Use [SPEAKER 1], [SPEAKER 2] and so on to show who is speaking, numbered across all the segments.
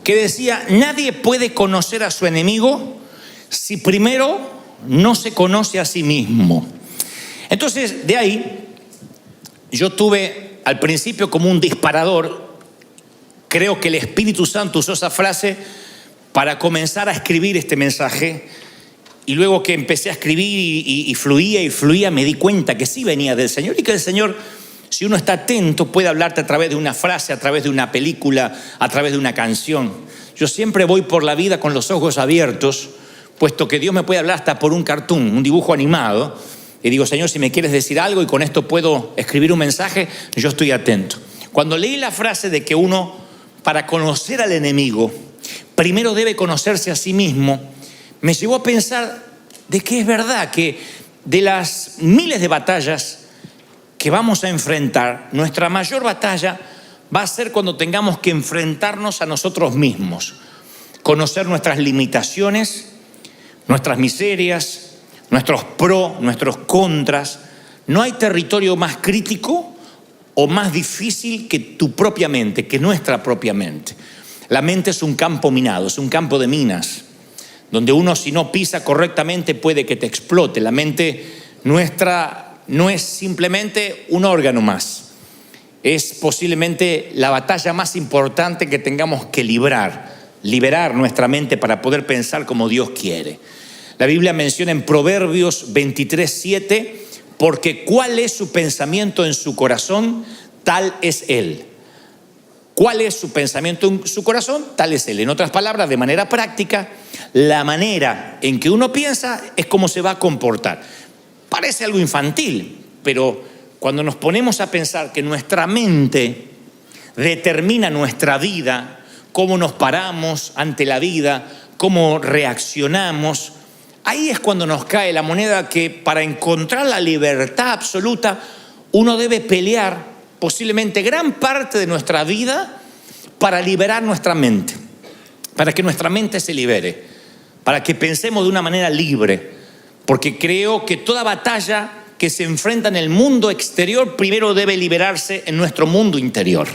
[SPEAKER 1] que decía: nadie puede conocer a su enemigo si primero no se conoce a sí mismo. Entonces, de ahí, yo tuve al principio como un disparador. Creo que el Espíritu Santo usó esa frase para comenzar a escribir este mensaje. Y luego que empecé a escribir y fluía, me di cuenta que sí venía del Señor, y que el Señor, si uno está atento, puede hablarte a través de una frase, a través de una película, a través de una canción. Yo siempre voy por la vida con los ojos abiertos, puesto que Dios me puede hablar hasta por un cartoon, un dibujo animado. Y digo: Señor, si me quieres decir algo y con esto puedo escribir un mensaje, yo estoy atento. Cuando leí la frase de que uno, para conocer al enemigo, primero debe conocerse a sí mismo, me llevó a pensar de que es verdad que de las miles de batallas que vamos a enfrentar, nuestra mayor batalla va a ser cuando tengamos que enfrentarnos a nosotros mismos, conocer nuestras limitaciones, nuestras miserias, nuestros pros, nuestros contras. No hay territorio más crítico o más difícil que tu propia mente, que nuestra propia mente. La mente es un campo minado, es un campo de minas, donde uno, si no pisa correctamente, puede que te explote. La mente nuestra no es simplemente un órgano más. Es posiblemente la batalla más importante que tengamos que liberar nuestra mente para poder pensar como Dios quiere. La Biblia menciona en Proverbios 23:7, porque cuál es su pensamiento en su corazón, tal es él. ¿Cuál es su pensamiento en su corazón? Tal es él. En otras palabras, de manera práctica, la manera en que uno piensa es cómo se va a comportar. Parece algo infantil, pero cuando nos ponemos a pensar que nuestra mente determina nuestra vida, cómo nos paramos ante la vida, cómo reaccionamos, ahí es cuando nos cae la moneda que para encontrar la libertad absoluta, uno debe pelear posiblemente gran parte de nuestra vida para liberar nuestra mente, para que nuestra mente se libere, para que pensemos de una manera libre, porque creo que toda batalla que se enfrenta en el mundo exterior primero debe liberarse en nuestro mundo interior.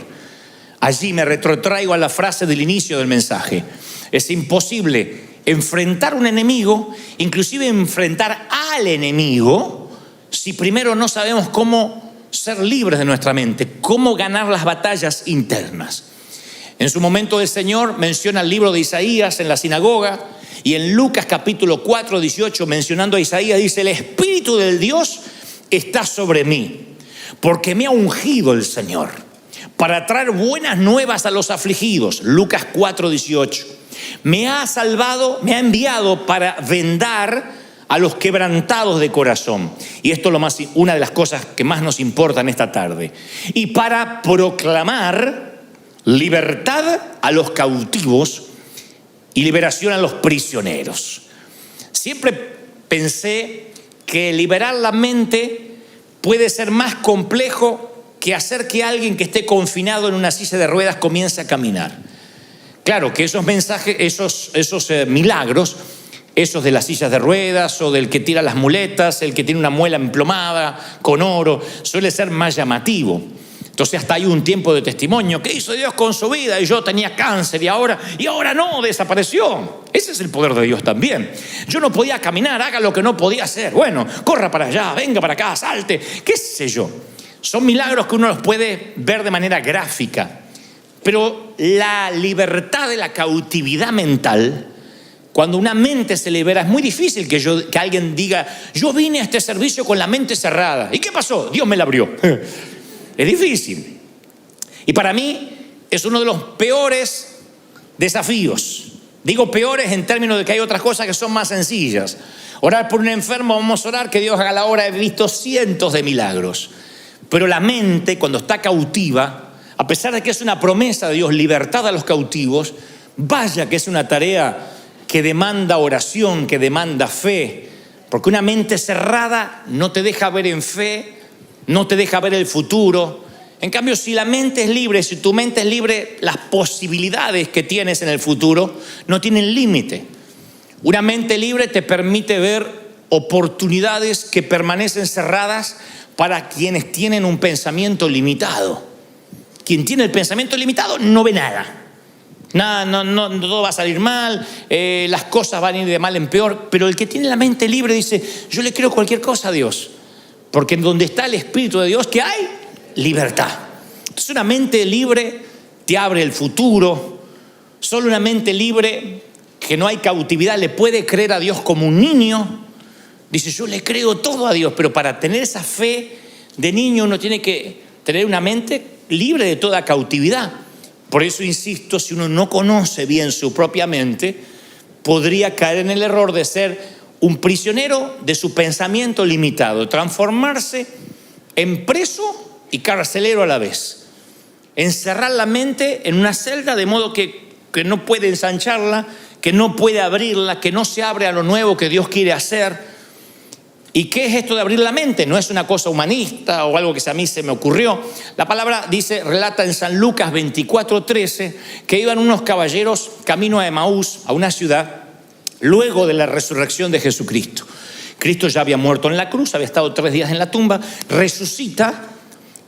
[SPEAKER 1] Allí me retrotraigo a la frase del inicio del mensaje: es imposible enfrentar un enemigo, inclusive enfrentar al enemigo, si primero no sabemos cómo ser libres de nuestra mente, cómo ganar las batallas internas. En su momento el Señor menciona el libro de Isaías en la sinagoga, y en Lucas capítulo 4:18, mencionando a Isaías, dice: el Espíritu del Dios está sobre mí, porque me ha ungido el Señor para traer buenas nuevas a los afligidos. Lucas 4:18. Me ha salvado, me ha enviado para vendar a los quebrantados de corazón. Y esto es una de las cosas que más nos importa en esta tarde. Y para proclamar libertad a los cautivos y liberación a los prisioneros. Siempre pensé que liberar la mente puede ser más complejo que hacer que alguien que esté confinado en una silla de ruedas comience a caminar. Claro que esos mensajes, esos milagros, esos de las sillas de ruedas o del que tira las muletas, el que tiene una muela emplomada con oro, suele ser más llamativo. Entonces hasta hay un tiempo de testimonio: ¿qué hizo Dios con su vida? Y yo tenía cáncer y ahora no, desapareció. Ese es el poder de Dios también. Yo no podía caminar, haga lo que no podía hacer. Bueno, corra para allá, venga para acá, salte, qué sé yo. Son milagros que uno los puede ver de manera gráfica. Pero la libertad de la cautividad mental, cuando una mente se libera, es muy difícil que alguien diga: yo vine a este servicio con la mente cerrada. ¿Y qué pasó? Dios me la abrió. Es difícil. Y para mí es uno de los peores desafíos. Digo peores en términos de que hay otras cosas que son más sencillas. Orar por un enfermo, vamos a orar que Dios haga la obra. He visto cientos de milagros. Pero la mente, cuando está cautiva, a pesar de que es una promesa de Dios, libertad a los cautivos, vaya que es una tarea que demanda oración, que demanda fe. Porque una mente cerrada no te deja ver en fe, no te deja ver el futuro. En cambio, si la mente es libre, si tu mente es libre, las posibilidades que tienes en el futuro no tienen límite. Una mente libre te permite ver oportunidades que permanecen cerradas para quienes tienen un pensamiento limitado. Quien tiene el pensamiento limitado no ve nada. Nada, no, todo va a salir mal, las cosas van a ir de mal en peor. Pero el que tiene la mente libre dice, yo le creo cualquier cosa a Dios. Porque en donde está el Espíritu de Dios, ¿qué hay? Libertad. Entonces una mente libre te abre el futuro. Solo una mente libre, que no hay cautividad, le puede creer a Dios como un niño. Dice, yo le creo todo a Dios. Pero para tener esa fe de niño uno tiene que tener una mente libre de toda cautividad. Por eso insisto, si uno no conoce bien su propia mente, podría caer en el error de ser un prisionero de su pensamiento limitado, transformarse en preso y carcelero a la vez. Encerrar la mente en una celda de modo que no puede ensancharla, que no puede abrirla, que no se abre a lo nuevo que Dios quiere hacer. ¿Y qué es esto de abrir la mente? No es una cosa humanista o algo que a mí se me ocurrió. La palabra relata en San Lucas 24:13 que iban unos caballeros camino a Emaús, a una ciudad, luego de la resurrección de Jesucristo. Cristo ya había muerto en la cruz, había estado 3 días en la tumba, resucita,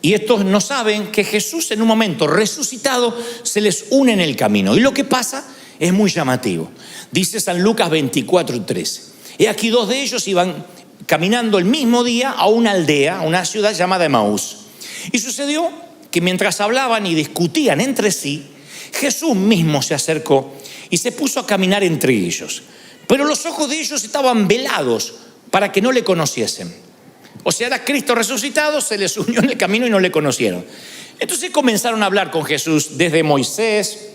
[SPEAKER 1] y estos no saben que Jesús en un momento resucitado se les une en el camino. Y lo que pasa es muy llamativo. Dice San Lucas 24:13. He aquí 2 de ellos iban caminando el mismo día a una aldea, a una ciudad llamada Emaús. Y sucedió que mientras hablaban y discutían entre sí, Jesús mismo se acercó y se puso a caminar entre ellos. Pero los ojos de ellos estaban velados para que no le conociesen. O sea, era Cristo resucitado, se les unió en el camino y no le conocieron. Entonces comenzaron a hablar con Jesús desde Moisés,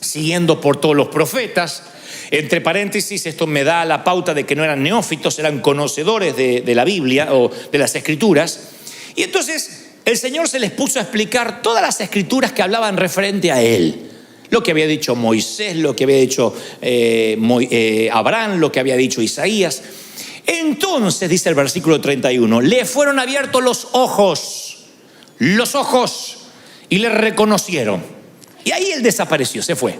[SPEAKER 1] siguiendo por todos los profetas. Entre paréntesis, esto me da la pauta de que no eran neófitos, eran conocedores de la Biblia o de las Escrituras. Y entonces el Señor se les puso a explicar todas las Escrituras que hablaban referente a Él. Lo que había dicho Moisés, lo que había dicho Abraham, lo que había dicho Isaías. Entonces, dice el versículo 31, le fueron abiertos los ojos, y le reconocieron. Y ahí él desapareció, se fue.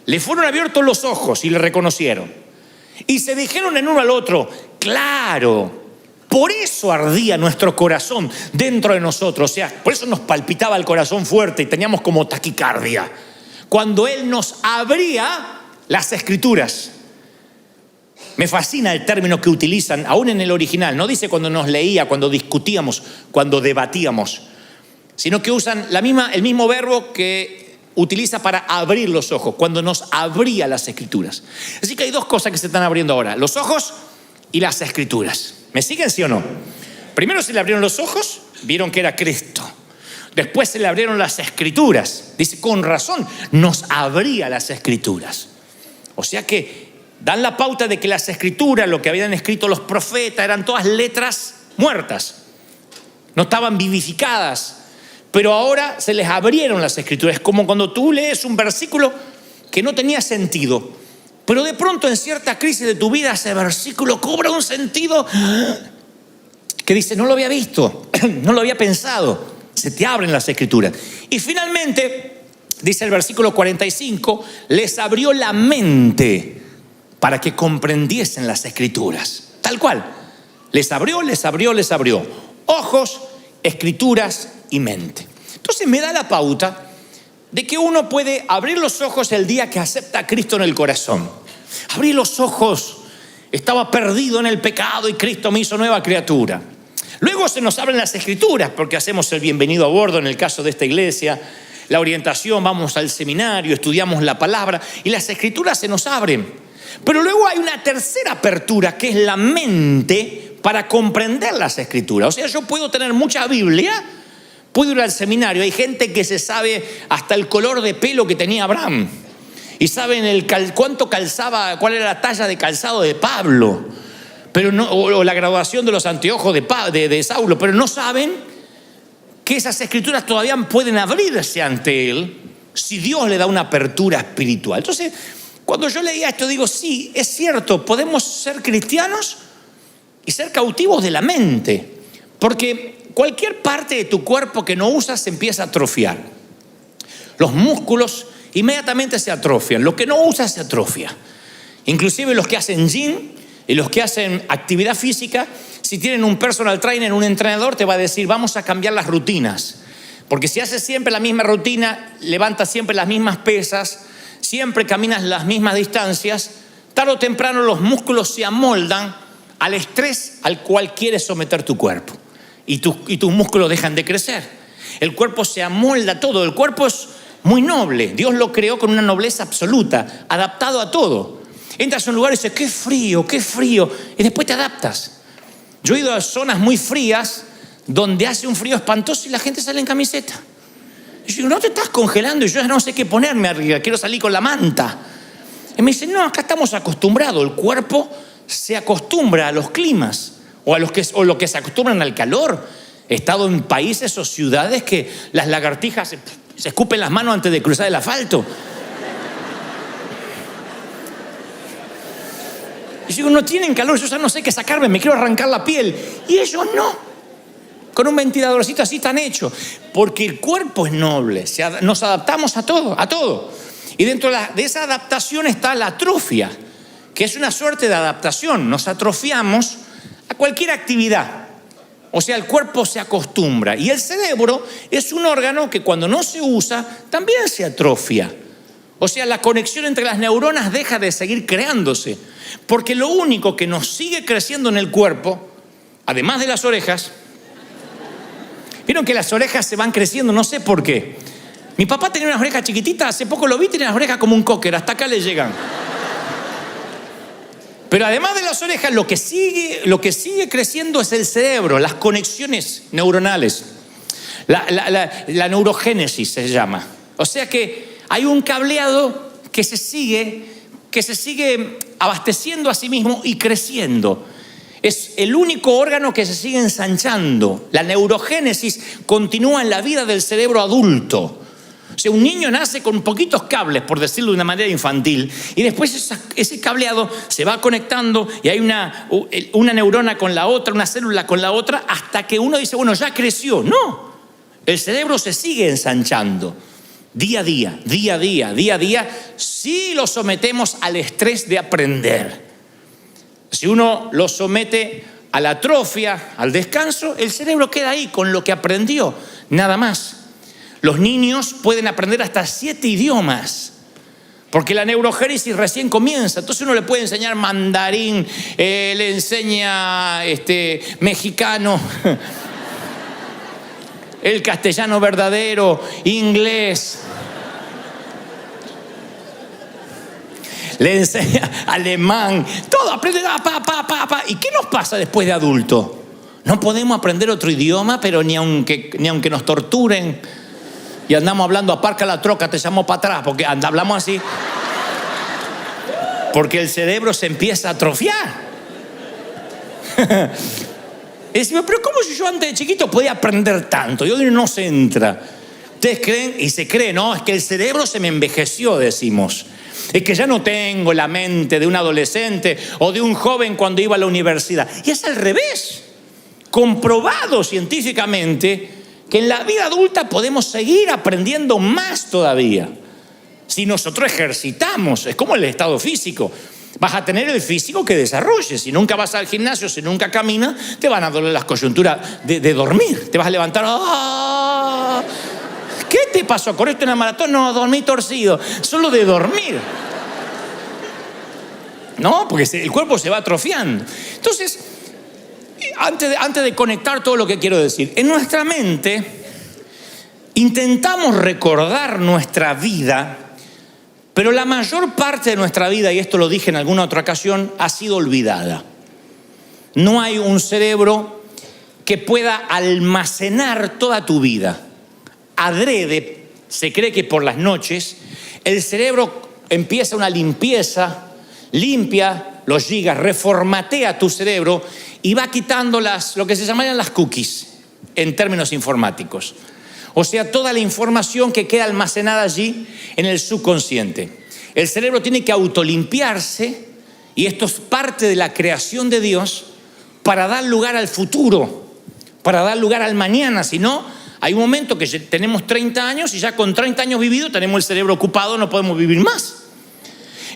[SPEAKER 1] Le fueron abiertos los ojos y le reconocieron. Y se dijeron en uno al otro, claro, por eso ardía nuestro corazón dentro de nosotros. O sea, por eso nos palpitaba el corazón fuerte y teníamos como taquicardia. Cuando Él nos abría las Escrituras. Me fascina el término que utilizan, aún en el original. No dice cuando nos leía, cuando discutíamos, cuando debatíamos, sino que usan el mismo verbo que utiliza para abrir los ojos, cuando nos abría las Escrituras. Así que hay 2 cosas que se están abriendo ahora, los ojos y las Escrituras. ¿Me siguen, sí o no? Primero se le abrieron los ojos, vieron que era Cristo. Después se le abrieron las Escrituras. Dice, con razón, nos abría las Escrituras. O sea que dan la pauta de que las Escrituras, lo que habían escrito los profetas, eran todas letras muertas. No estaban vivificadas. Pero ahora se les abrieron las Escrituras. Es como cuando tú lees un versículo que no tenía sentido, pero de pronto en cierta crisis de tu vida ese versículo cobra un sentido que dice, no lo había visto, no lo había pensado. Se te abren las Escrituras. Y finalmente, dice el versículo 45, les abrió la mente para que comprendiesen las Escrituras. Tal cual. Les abrió. Ojos, Escrituras y mente. Entonces me da la pauta de que uno puede abrir los ojos el día que acepta a Cristo en el corazón. Abrí los ojos, estaba perdido en el pecado y Cristo me hizo nueva criatura. Luego se nos abren las Escrituras porque hacemos el bienvenido a bordo en el caso de esta iglesia, la orientación, vamos al seminario, estudiamos la palabra y las Escrituras se nos abren. Pero luego hay una tercera apertura que es la mente para comprender las Escrituras. O sea, yo puedo tener mucha Biblia, puedo ir al seminario, hay gente que se sabe hasta el color de pelo que tenía Abraham y saben cuánto calzaba, cuál era la talla de calzado de Pablo, pero no, o la graduación de los anteojos de Saulo, pero no saben que esas Escrituras todavía pueden abrirse ante él si Dios le da una apertura espiritual. Entonces, cuando yo leía esto digo, sí, es cierto, podemos ser cristianos y ser cautivos de la mente, porque cualquier parte de tu cuerpo que no usas se empieza a atrofiar. Los músculos inmediatamente se atrofian, lo que no usas se atrofia. Inclusive los que hacen gym y los que hacen actividad física, si tienen un personal trainer, un entrenador, te va a decir, vamos a cambiar las rutinas. Porque si haces siempre la misma rutina, levantas siempre las mismas pesas, siempre caminas las mismas distancias, tarde o temprano los músculos se amoldan al estrés al cual quieres someter tu cuerpo. Y tus músculos dejan de crecer. El cuerpo se amolda a todo. El cuerpo es muy noble. Dios lo creó con una nobleza absoluta, adaptado a todo. Entras a un lugar y dices, qué frío, qué frío. Y después te adaptas. Yo he ido a zonas muy frías donde hace un frío espantoso y la gente sale en camiseta. Y yo digo, no te estás congelando. Y yo ya no sé qué ponerme arriba, quiero salir con la manta. Y me dicen, no, acá estamos acostumbrados. El cuerpo se acostumbra a los climas o lo que se acostumbran al calor. He estado en países o ciudades que las lagartijas se escupen las manos antes de cruzar el asfalto. Y yo digo, no tienen calor, yo ya no sé qué sacarme, me quiero arrancar la piel. Y ellos no. Con un ventiladorcito así tan hecho. Porque el cuerpo es noble, nos adaptamos a todo. Y dentro de esa adaptación está la atrofia, que es una suerte de adaptación. Nos atrofiamos a cualquier actividad. O sea, el cuerpo se acostumbra. Y el cerebro es un órgano que cuando no se usa, también se atrofia. O sea, la conexión entre las neuronas deja de seguir creándose. Porque lo único que nos sigue creciendo en el cuerpo, además de las orejas, vieron que las orejas se van creciendo, no sé por qué. Mi papá tenía unas orejas chiquititas, hace poco lo vi, tenía las orejas como un cocker, hasta acá le llegan. Pero además de las orejas, lo que sigue creciendo es el cerebro, las conexiones neuronales. La neurogénesis se llama. O sea que hay un cableado que se sigue abasteciendo a sí mismo y creciendo. Es el único órgano que se sigue ensanchando. La neurogénesis continúa en la vida del cerebro adulto. O sea, un niño nace con poquitos cables, por decirlo de una manera infantil, y después ese cableado se va conectando y hay una neurona con la otra, una célula con la otra, hasta que uno dice, bueno, ya creció. No, el cerebro se sigue ensanchando día a día, si lo sometemos al estrés de aprender. Si uno lo somete a la atrofia, al descanso, el cerebro queda ahí con lo que aprendió, nada más. Los niños pueden aprender hasta 7 idiomas, porque la neurogénesis recién comienza. Entonces uno le puede enseñar mandarín, le enseña mexicano, el castellano verdadero, inglés, le enseña alemán, todo aprende, ¿Y qué nos pasa después de adulto? No podemos aprender otro idioma, pero ni aunque nos torturen. Y andamos hablando, aparca la troca, te llamo para atrás, porque hablamos así. Porque el cerebro se empieza a atrofiar. Y decimos, pero ¿cómo si yo antes de chiquito podía aprender tanto? Y hoy no se entra. Ustedes creen y se creen, no, es que el cerebro se me envejeció, decimos. Es que ya no tengo la mente de un adolescente o de un joven cuando iba a la universidad. Y es al revés. Comprobado científicamente que en la vida adulta podemos seguir aprendiendo más todavía. Si nosotros ejercitamos, es como el estado físico. Vas a tener el físico que desarrolles. Si nunca vas al gimnasio, si nunca caminas, te van a doler las coyunturas de dormir. Te vas a levantar. ¡Ah! ¿Qué te pasó? ¿Corriste una maratón? No, dormí torcido. Solo de dormir. No, porque el cuerpo se va atrofiando. Entonces, antes de conectar todo lo que quiero decir, en nuestra mente intentamos recordar nuestra vida, pero la mayor parte de nuestra vida, y esto lo dije en alguna otra ocasión, ha sido olvidada. No hay un cerebro que pueda almacenar toda tu vida. Adrede, se cree que por las noches el cerebro empieza una limpieza, limpia los gigas, reformatea tu cerebro y va quitando lo que se llamarían las cookies en términos informáticos. O sea, toda la información que queda almacenada allí en el subconsciente. El cerebro tiene que autolimpiarse, y esto es parte de la creación de Dios para dar lugar al futuro, para dar lugar al mañana. Si no, hay un momento que tenemos 30 años y ya con 30 años vividos tenemos el cerebro ocupado, no podemos vivir más.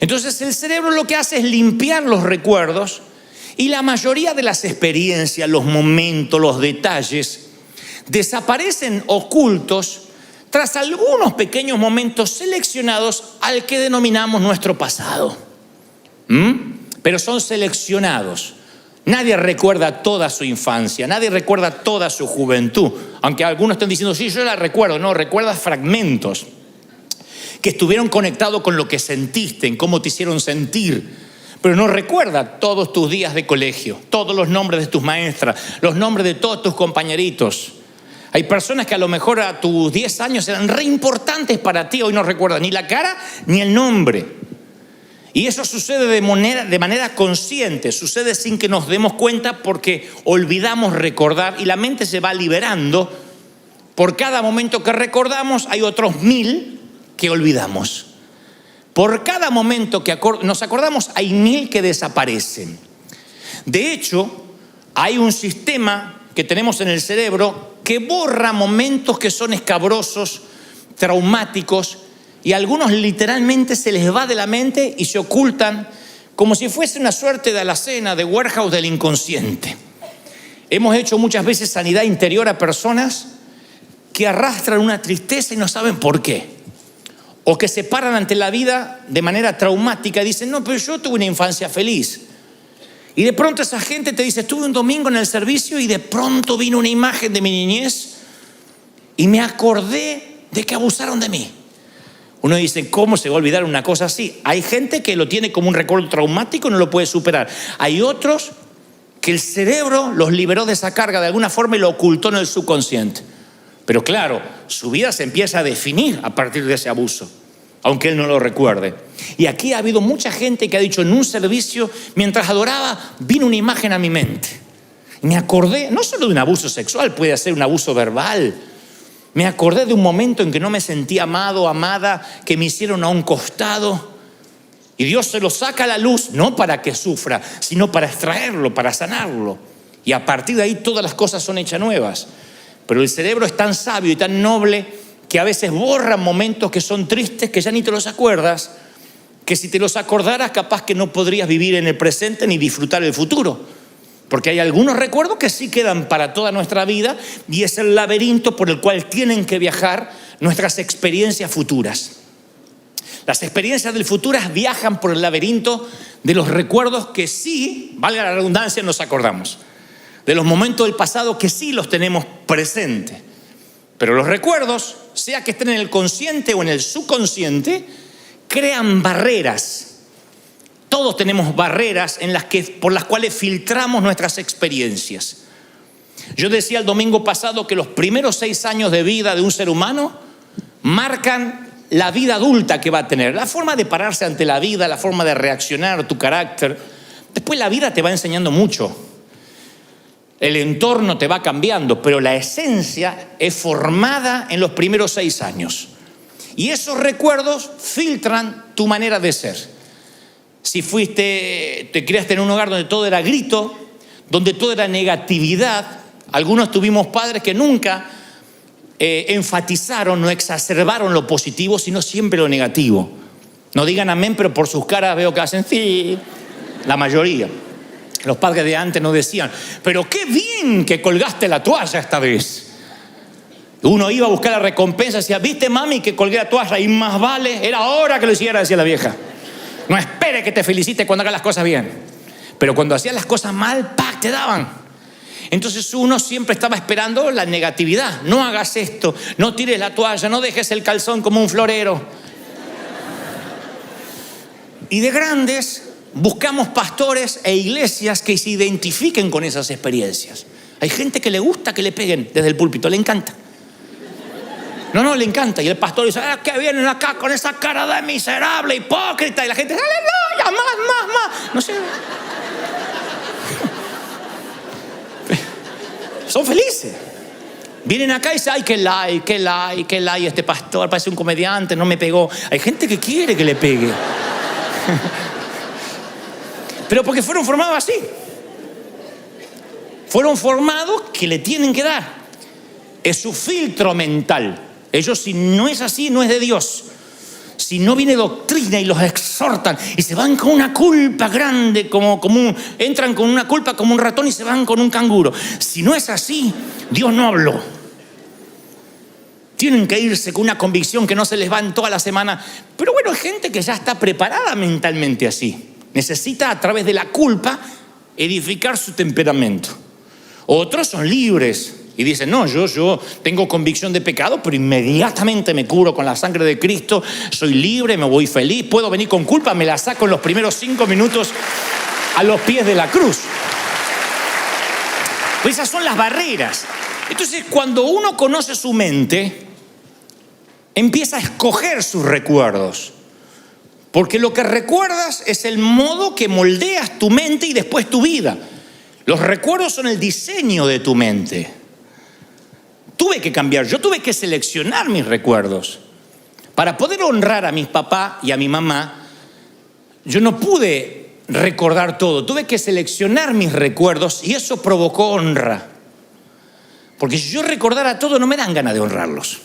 [SPEAKER 1] Entonces el cerebro lo que hace es limpiar los recuerdos, y la mayoría de las experiencias, los momentos, los detalles desaparecen ocultos tras algunos pequeños momentos seleccionados al que denominamos nuestro pasado. Pero son seleccionados. Nadie recuerda toda su infancia, nadie recuerda toda su juventud, aunque algunos estén diciendo, sí, yo la recuerdo. No, recuerdas fragmentos que estuvieron conectados con lo que sentiste, en cómo te hicieron sentir, pero no recuerda todos tus días de colegio, todos los nombres de tus maestras, los nombres de todos tus compañeritos. Hay personas que a lo mejor a tus 10 años eran re importantes para ti, hoy no recuerdan ni la cara ni el nombre. Y eso sucede de manera consciente, sucede sin que nos demos cuenta porque olvidamos recordar y la mente se va liberando. Por cada momento que recordamos hay otros 1000 que olvidamos. Por cada momento que nos acordamos hay 1000 que desaparecen. De hecho, hay un sistema que tenemos en el cerebro que borra momentos que son escabrosos, traumáticos, y a algunos literalmente se les va de la mente y se ocultan como si fuese una suerte de alacena, de warehouse del inconsciente. Hemos hecho muchas veces sanidad interior a personas que arrastran una tristeza y no saben por qué. O que se paran ante la vida de manera traumática y dicen, no, pero yo tuve una infancia feliz. Y de pronto esa gente te dice, estuve un domingo en el servicio y de pronto vino una imagen de mi niñez y me acordé de que abusaron de mí. Uno dice, ¿cómo se va a olvidar una cosa así? Hay gente que lo tiene como un recuerdo traumático y no lo puede superar. Hay otros que el cerebro los liberó de esa carga de alguna forma y lo ocultó en el subconsciente. Pero claro, su vida se empieza a definir a partir de ese abuso, aunque él no lo recuerde. Y aquí ha habido mucha gente que ha dicho, en un servicio, mientras adoraba, vino una imagen a mi mente. Y me acordé, no solo de un abuso sexual, puede ser un abuso verbal. Me acordé de un momento en que no me sentí amado, amada, que me hicieron a un costado. Y Dios se lo saca a la luz, no para que sufra, sino para extraerlo, para sanarlo. Y a partir de ahí todas las cosas son hechas nuevas. Pero el cerebro es tan sabio y tan noble que a veces borra momentos que son tristes, que ya ni te los acuerdas, que si te los acordaras capaz que no podrías vivir en el presente ni disfrutar el futuro. Porque hay algunos recuerdos que sí quedan para toda nuestra vida y es el laberinto por el cual tienen que viajar nuestras experiencias futuras. Las experiencias del futuro viajan por el laberinto de los recuerdos que sí, valga la redundancia, nos acordamos. De los momentos del pasado que sí los tenemos presentes. Pero los recuerdos, sea que estén en el consciente o en el subconsciente, crean barreras. Todos tenemos barreras por las cuales filtramos nuestras experiencias. Yo decía el domingo pasado que los primeros 6 años de vida de un ser humano marcan la vida adulta que va a tener. La forma de pararse ante la vida, la forma de reaccionar, tu carácter. Después la vida te va enseñando mucho. El entorno te va cambiando, pero la esencia es formada en los primeros 6 años. Y esos recuerdos filtran tu manera de ser. Si te criaste en un hogar donde todo era grito, donde todo era negatividad, algunos tuvimos padres que nunca enfatizaron, no exacerbaron lo positivo, sino siempre lo negativo. No digan amén, pero por sus caras veo que hacen sí, la mayoría. Los padres de antes no decían, pero qué bien que colgaste la toalla esta vez. Uno iba a buscar la recompensa y decía, ¿viste mami que colgué la toalla? Y más vale, era hora que lo hiciera, decía la vieja. No espere que te felicite cuando hagas las cosas bien. Pero cuando hacías las cosas mal, ¡pac!, te daban. Entonces uno siempre estaba esperando la negatividad. No hagas esto, no tires la toalla, no dejes el calzón como un florero. Y de grandes buscamos pastores e iglesias que se identifiquen con esas experiencias. Hay gente que le gusta que le peguen desde el púlpito, le encanta. No, le encanta. Y el pastor dice, que vienen acá con esa cara de miserable, hipócrita. Y la gente dice, aleluya, más. No sé. Son felices. Vienen acá y dicen, ay, qué like, este pastor parece un comediante, no me pegó. Hay gente que quiere que le pegue. Pero porque fueron formados así. Fueron formados que le tienen que dar. Es su filtro mental. Ellos, si no es así, no es de Dios. Si no viene doctrina y los exhortan y se van con una culpa grande, entran con una culpa como un ratón y se van con un canguro. Si no es así, Dios no habló. tienen que irse con una convicción que no se les va en toda la semana. Pero bueno, hay gente que ya está preparada mentalmente así. Necesita a través de la culpa edificar su temperamento. Otros son libres y dicen, no, yo tengo convicción de pecado, pero inmediatamente me cubro con la sangre de Cristo, soy libre, me voy feliz, puedo venir con culpa, me la saco en los primeros 5 minutos a los pies de la cruz. Pues esas son las barreras. Entonces, cuando uno conoce su mente, empieza a escoger sus recuerdos. Porque lo que recuerdas es el modo que moldeas tu mente y después tu vida. Los recuerdos son el diseño de tu mente. Tuve que cambiar, yo tuve que seleccionar mis recuerdos. Para poder honrar a mi papá y a mi mamá, yo no pude recordar todo. Tuve que seleccionar mis recuerdos y eso provocó honra. Porque si yo recordara todo, no me dan ganas de honrarlos.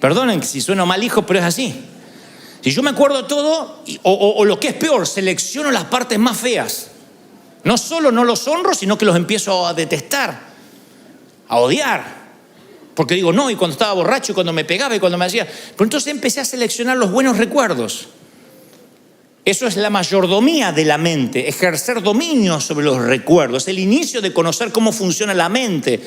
[SPEAKER 1] Perdonen si sueno mal, hijo, pero es así. Si yo me acuerdo todo, o lo que es peor, selecciono las partes más feas. No solo no los honro, sino que los empiezo a detestar, a odiar. Porque digo, no, y cuando estaba borracho, y cuando me pegaba, y cuando me hacía... Pero entonces empecé a seleccionar los buenos recuerdos. Eso es la mayordomía de la mente, ejercer dominio sobre los recuerdos, el inicio de conocer cómo funciona la mente.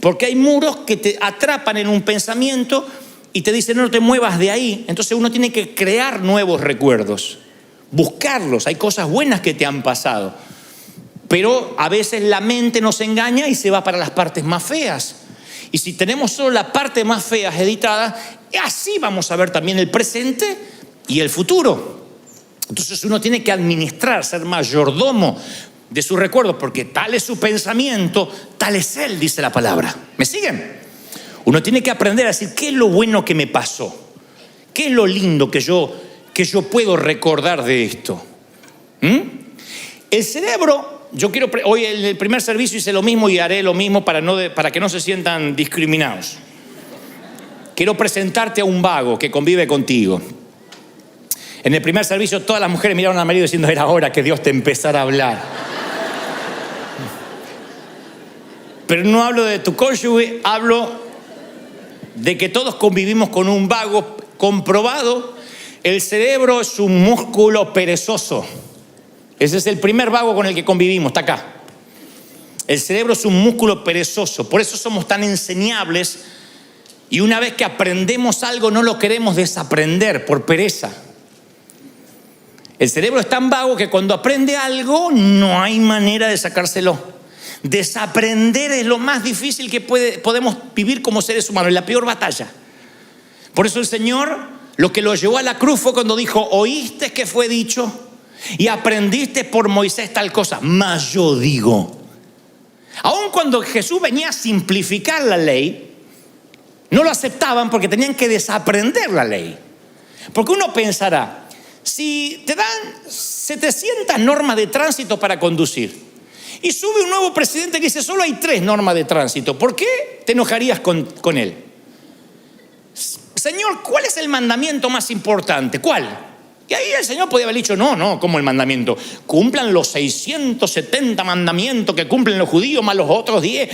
[SPEAKER 1] Porque hay muros que te atrapan en un pensamiento y te dicen no te muevas de ahí. Entonces uno tiene que crear nuevos recuerdos, buscarlos. Hay cosas buenas que te han pasado, pero a veces la mente nos engaña y se va para las partes más feas. Y si tenemos solo la parte más fea editada, así vamos a ver también el presente y el futuro. Entonces uno tiene que administrar, ser mayordomo de sus recuerdos, porque tal es su pensamiento, tal es él, dice la palabra. ¿Me siguen? Uno tiene que aprender a decir, ¿qué es lo bueno que me pasó? ¿Qué es lo lindo que yo puedo recordar de esto? El cerebro, hoy en el primer servicio hice lo mismo y haré lo mismo para que no se sientan discriminados. Quiero presentarte a un vago que convive contigo. En el primer servicio todas las mujeres miraron al marido diciendo, era hora que Dios te empezara a hablar. Pero no hablo de tu cónyuge, hablo de que todos convivimos con un vago comprobado. El cerebro es un músculo perezoso. Ese es el primer vago con el que convivimos, está acá. El cerebro es un músculo perezoso, por eso somos tan enseñables y una vez que aprendemos algo no lo queremos desaprender por pereza. El cerebro es tan vago que cuando aprende algo no hay manera de sacárselo. Desaprender es lo más difícil que podemos vivir como seres humanos, es la peor batalla. Por eso el Señor lo que lo llevó a la cruz fue cuando dijo, oíste que fue dicho y aprendiste por Moisés tal cosa, mas yo digo. Aun cuando Jesús venía a simplificar la ley, no lo aceptaban porque tenían que desaprender la ley. Porque uno pensará, si te dan 700 normas de tránsito para conducir y sube un nuevo presidente que dice solo hay 3 normas de tránsito, ¿por qué te enojarías con él? Señor, ¿cuál es el mandamiento más importante? ¿Cuál? Y ahí el Señor podía haber dicho, no, como el mandamiento. Cumplan los 670 mandamientos que cumplen los judíos más los otros 10.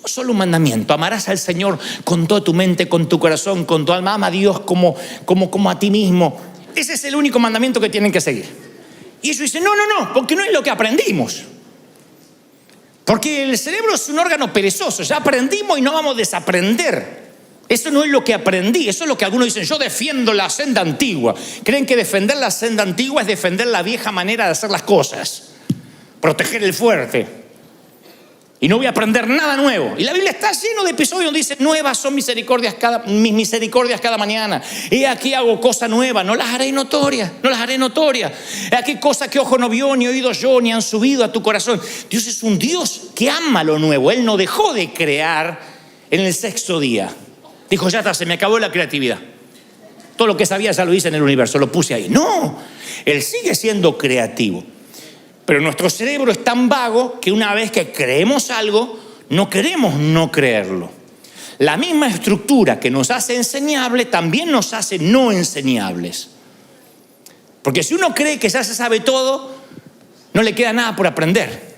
[SPEAKER 1] No solo un mandamiento, amarás al Señor con toda tu mente, con tu corazón, con tu alma. Ama a Dios como a ti mismo. Ese es el único mandamiento que tienen que seguir. Y ellos dicen, no, porque no es lo que aprendimos. Porque el cerebro es un órgano perezoso, ya aprendimos y no vamos a desaprender. Eso no es lo que aprendí, eso es lo que algunos dicen, yo defiendo la senda antigua. Creen que defender la senda antigua es defender la vieja manera de hacer las cosas, proteger el fuerte. Y no voy a aprender nada nuevo. Y la Biblia está lleno de episodios donde dice, nuevas son mis misericordias cada mañana. Y aquí hago cosa nueva, no las haré notorias. Aquí cosas que ojo no vio, ni oído yo, ni han subido a tu corazón. Dios es un Dios que ama lo nuevo. Él no dejó de crear en el 6º día. Dijo, ya está, se me acabó la creatividad. Todo lo que sabía ya lo hice en el universo, lo puse ahí. No, Él sigue siendo creativo. Pero nuestro cerebro es tan vago que una vez que creemos algo, no queremos no creerlo. La misma estructura que nos hace enseñables también nos hace no enseñables. Porque si uno cree que ya se sabe todo, no le queda nada por aprender.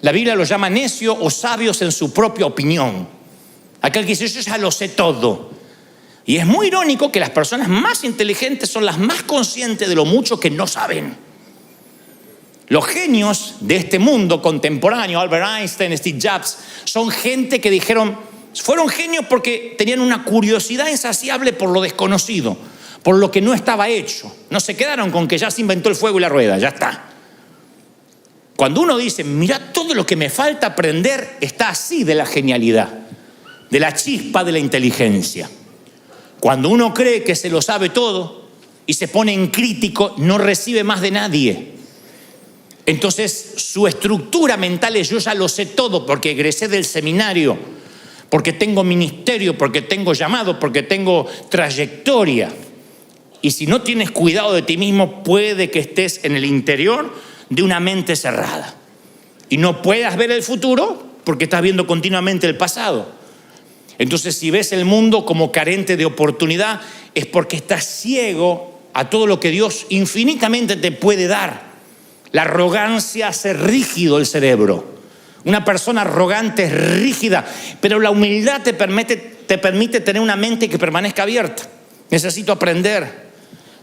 [SPEAKER 1] La Biblia los llama necios o sabios en su propia opinión. Aquel que dice, yo ya lo sé todo. Y es muy irónico que las personas más inteligentes son las más conscientes de lo mucho que no saben. Los genios de este mundo contemporáneo, Albert Einstein, Steve Jobs, son gente que fueron genios porque tenían una curiosidad insaciable por lo desconocido, por lo que no estaba hecho. No se quedaron con que ya se inventó el fuego y la rueda, ya está. Cuando uno dice, mira todo lo que me falta aprender, está así de la genialidad, de la chispa de la inteligencia. Cuando uno cree que se lo sabe todo y se pone en crítico, no recibe más de nadie. Entonces su estructura mental es, yo ya lo sé todo porque egresé del seminario, porque tengo ministerio, porque tengo llamado, porque tengo trayectoria. Y si no tienes cuidado de ti mismo, puede que estés en el interior de una mente cerrada y no puedas ver el futuro porque estás viendo continuamente el pasado. Entonces, si ves el mundo como carente de oportunidad, es porque estás ciego a todo lo que Dios infinitamente te puede dar. La arrogancia hace rígido el cerebro. Una persona arrogante es rígida, pero la humildad te permite tener una mente que permanezca abierta. Necesito aprender.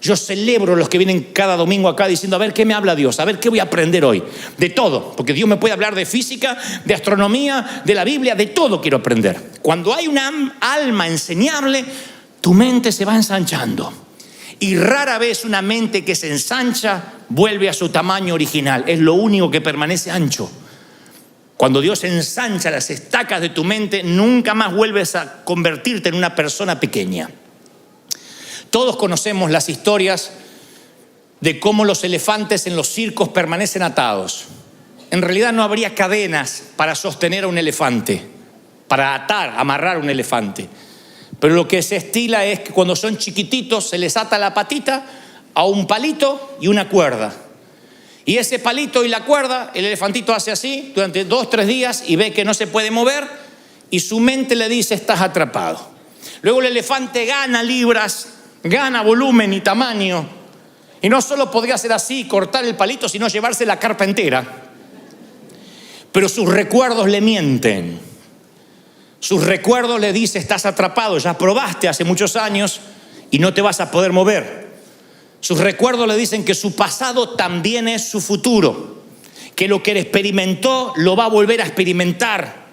[SPEAKER 1] Yo celebro los que vienen cada domingo acá diciendo, a ver, ¿qué me habla Dios? A ver, ¿qué voy a aprender hoy? De todo, porque Dios me puede hablar de física, de astronomía, de la Biblia, de todo quiero aprender. Cuando hay una alma enseñable, tu mente se va ensanchando. Y rara vez una mente que se ensancha vuelve a su tamaño original. Es lo único que permanece ancho. Cuando Dios ensancha las estacas de tu mente, nunca más vuelves a convertirte en una persona pequeña. Todos conocemos las historias de cómo los elefantes en los circos permanecen atados. En realidad no habría cadenas para sostener a un elefante, para amarrar a un elefante. Pero lo que se estila es que cuando son chiquititos se les ata la patita a un palito y una cuerda. Y ese palito y la cuerda, el elefantito hace así durante 2-3 días y ve que no se puede mover y su mente le dice, estás atrapado. Luego el elefante gana libras, gana volumen y tamaño. Y no solo podría hacer así, cortar el palito, sino llevarse la carpa entera. Pero sus recuerdos le mienten. Sus recuerdos le dicen, estás atrapado, ya probaste hace muchos años y no te vas a poder mover. Sus recuerdos le dicen que su pasado también es su futuro, que lo que él experimentó lo va a volver a experimentar.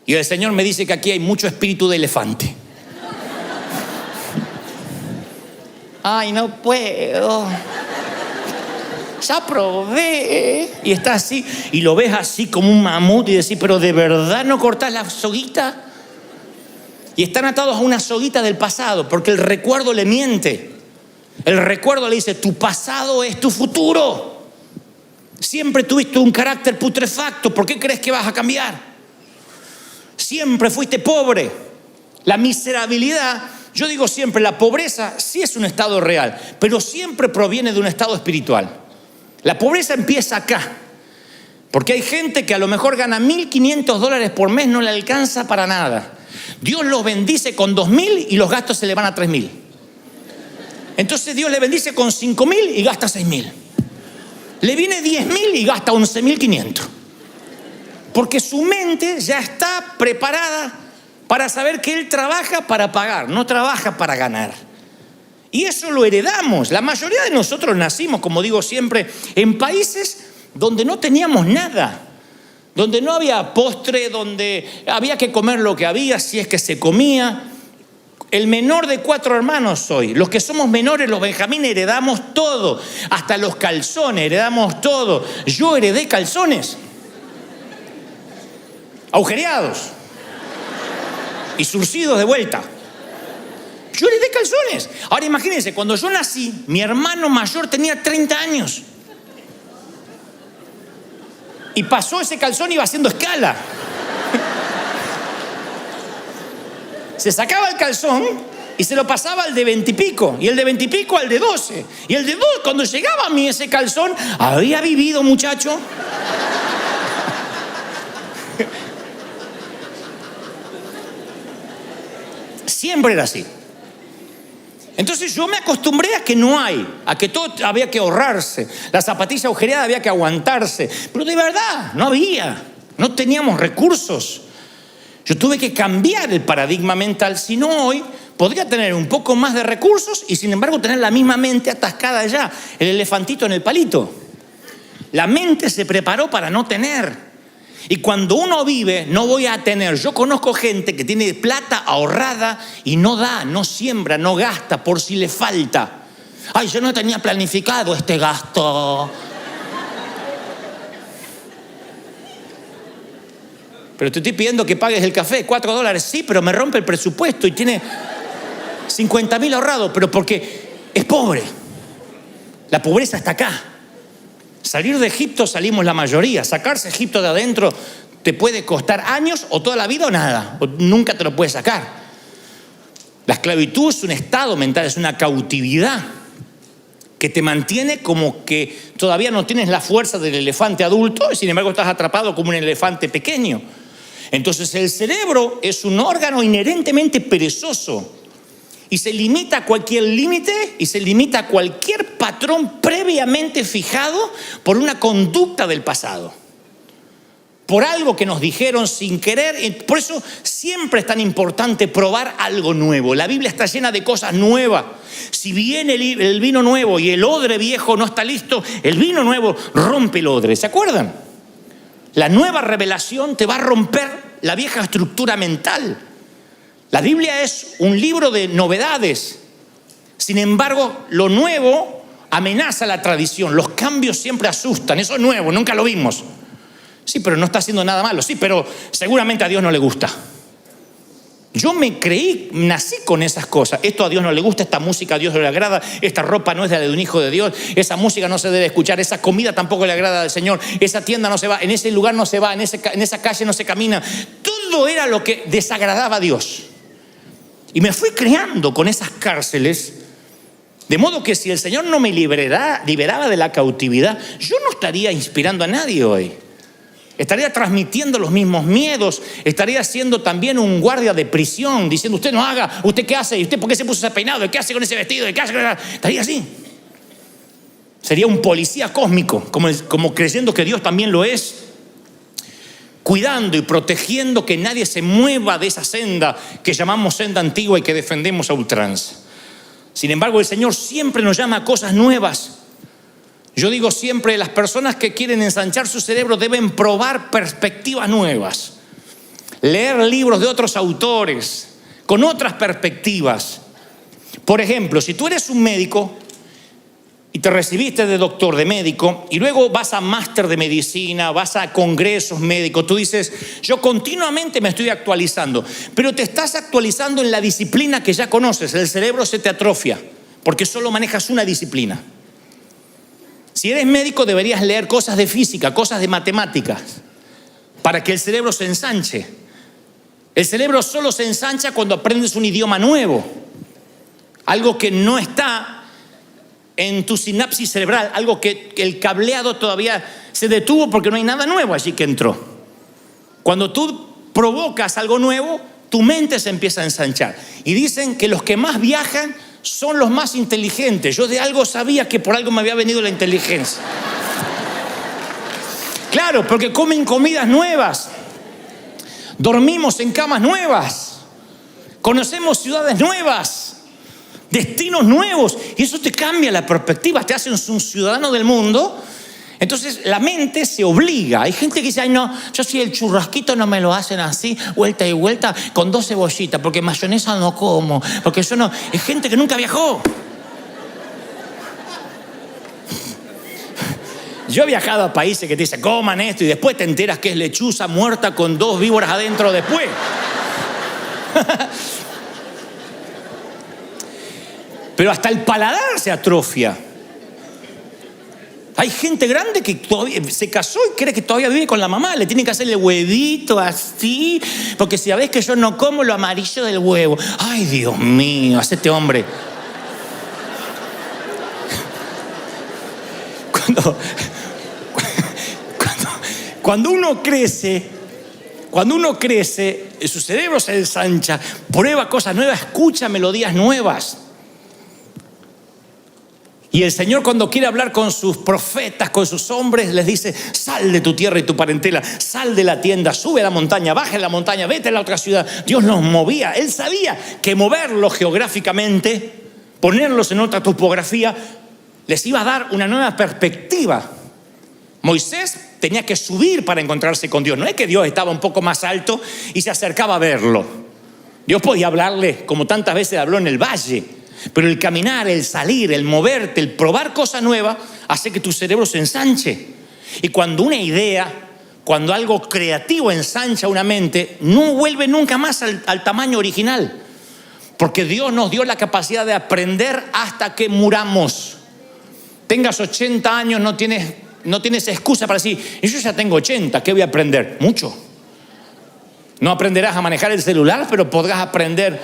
[SPEAKER 1] Y el Señor me dice que aquí hay mucho espíritu de elefante. Ay, no puedo. Ya probé. Y está así, y lo ves así como un mamut y decís, pero ¿de verdad no cortás la soguita? Y están atados a una soguita del pasado, porque el recuerdo le miente. El recuerdo le dice, tu pasado es tu futuro. Siempre tuviste un carácter putrefacto, ¿por qué crees que vas a cambiar? Siempre fuiste pobre. La miserabilidad, yo digo siempre, la pobreza sí es un estado real, pero siempre proviene de un estado espiritual. La pobreza empieza acá, porque hay gente que a lo mejor gana $1.500 por mes, no le alcanza para nada. Dios los bendice con 2.000 y los gastos se le van a 3.000. Entonces Dios le bendice con 5.000 y gasta 6.000. Le viene 10.000 y gasta 11.500. Porque su mente ya está preparada para saber que él trabaja para pagar, no trabaja para ganar. Y eso lo heredamos. La mayoría de nosotros nacimos, como digo siempre, en países donde no teníamos nada, donde no había postre, donde había que comer lo que había, si es que se comía. El menor de 4 hermanos soy. Los que somos menores, los Benjamín, heredamos todo. Hasta los calzones, heredamos todo. Yo heredé calzones agujereados y surcidos de vuelta. Yo heredé calzones. Ahora imagínense, cuando yo nací, mi hermano mayor tenía 30 años. Y pasó ese calzón y iba haciendo escala. Se sacaba el calzón y se lo pasaba al de 20 y pico. Y el de 20 y pico al de 12. Y el de 2, cuando llegaba a mí ese calzón, había vivido, muchacho. Siempre era así. Entonces yo me acostumbré a que no hay, a que todo había que ahorrarse. La zapatilla agujereada había que aguantarse. Pero de verdad, no había. No teníamos recursos. Yo tuve que cambiar el paradigma mental, si no hoy podría tener un poco más de recursos y sin embargo tener la misma mente atascada allá, el elefantito en el palito. La mente se preparó para no tener. Y cuando uno vive, no voy a tener. Yo conozco gente que tiene plata ahorrada y no da, no siembra, no gasta por si le falta. Ay, yo no tenía planificado este gasto. Pero te estoy pidiendo que pagues el café, $4. Sí, pero me rompe el presupuesto y tiene 50.000 ahorrados, pero porque es pobre. La pobreza está acá. Salir de Egipto salimos la mayoría. Sacarse Egipto de adentro te puede costar años o toda la vida o nada. O nunca te lo puedes sacar. La esclavitud es un estado mental, es una cautividad que te mantiene como que todavía no tienes la fuerza del elefante adulto y sin embargo estás atrapado como un elefante pequeño. Entonces el cerebro es un órgano inherentemente perezoso y se limita a cualquier límite y se limita a cualquier patrón previamente fijado por una conducta del pasado, por algo que nos dijeron sin querer. Por eso siempre es tan importante probar algo nuevo. La Biblia está llena de cosas nuevas. Si viene el vino nuevo y el odre viejo no está listo, el vino nuevo rompe el odre. ¿Se acuerdan? La nueva revelación te va a romper la vieja estructura mental. La Biblia es un libro de novedades. Sin embargo, lo nuevo amenaza la tradición. Los cambios siempre asustan. Eso es nuevo, nunca lo vimos. Sí, pero no está haciendo nada malo. Sí, pero seguramente a Dios no le gusta. Yo me creí, nací con esas cosas. Esto a Dios no le gusta, esta música a Dios no le agrada, esta ropa no es de un hijo de Dios, esa música no se debe escuchar, esa comida tampoco le agrada al Señor, esa tienda no se va, en ese lugar no se va, en esa calle no se camina. Todo era lo que desagradaba a Dios. Y me fui creando con esas cárceles, de modo que si el Señor no me liberaba de la cautividad, yo no estaría inspirando a nadie hoy. Estaría transmitiendo los mismos miedos, estaría siendo también un guardia de prisión, diciendo: usted no haga, usted qué hace, y usted por qué se puso ese peinado, qué hace con ese vestido, qué hace con esa... Estaría así. Sería un policía cósmico, como creyendo que Dios también lo es, cuidando y protegiendo que nadie se mueva de esa senda que llamamos senda antigua y que defendemos a ultranza. Sin embargo, el Señor siempre nos llama a cosas nuevas. Yo digo siempre, las personas que quieren ensanchar su cerebro deben probar perspectivas nuevas, leer libros de otros autores, con otras perspectivas. Por ejemplo, si tú eres un médico y te recibiste de doctor, de médico, y luego vas a máster de medicina, vas a congresos médicos, tú dices: yo continuamente me estoy actualizando, pero te estás actualizando en la disciplina que ya conoces. El cerebro se te atrofia porque solo manejas una disciplina. Si eres médico, deberías leer cosas de física, cosas de matemáticas, para que el cerebro se ensanche. El cerebro solo se ensancha cuando aprendes un idioma nuevo, algo que no está en tu sinapsis cerebral, algo que el cableado todavía se detuvo porque no hay nada nuevo allí que entró. Cuando tú provocas algo nuevo, tu mente se empieza a ensanchar. Y dicen que los que más viajan son los más inteligentes. Yo de algo sabía que por algo me había venido la inteligencia. Claro, porque comen comidas nuevas, dormimos en camas nuevas, conocemos ciudades nuevas, destinos nuevos, y eso te cambia la perspectiva, te hace un ciudadano del mundo. Entonces la mente se obliga. Hay gente que dice: ay no, yo si el churrasquito no me lo hacen así, vuelta y vuelta, con 2 cebollitas, porque mayonesa no como, porque yo no. Es gente que nunca viajó. Yo he viajado a países que te dicen: coman esto, y después te enteras que es lechuza muerta con 2 víboras adentro después. Pero hasta el paladar se atrofia. Hay gente grande que todavía se casó y cree que todavía vive con la mamá. Le tienen que hacer el huevito así, porque si sabés que yo no como lo amarillo del huevo. Ay, Dios mío, hacete hombre. Cuando uno crece, su cerebro se ensancha, prueba cosas nuevas, escucha melodías nuevas. Y el Señor, cuando quiere hablar con sus profetas, con sus hombres, les dice: sal de tu tierra y tu parentela, sal de la tienda, sube a la montaña, baja a la montaña, vete a la otra ciudad. Dios los movía. Él sabía que moverlos geográficamente, ponerlos en otra topografía, les iba a dar una nueva perspectiva. Moisés tenía que subir para encontrarse con Dios. No es que Dios estaba un poco más alto y se acercaba a verlo. Dios podía hablarle como tantas veces habló en el valle. Pero el caminar, el salir, el moverte, el probar cosas nuevas hace que tu cerebro se ensanche. Y cuando una idea, cuando algo creativo ensancha una mente, no vuelve nunca más al tamaño original. Porque Dios nos dio la capacidad de aprender hasta que muramos. Tengas 80 años, no tienes excusa para decir: yo ya tengo 80, ¿qué voy a aprender? Mucho. No aprenderás a manejar el celular, pero podrás aprender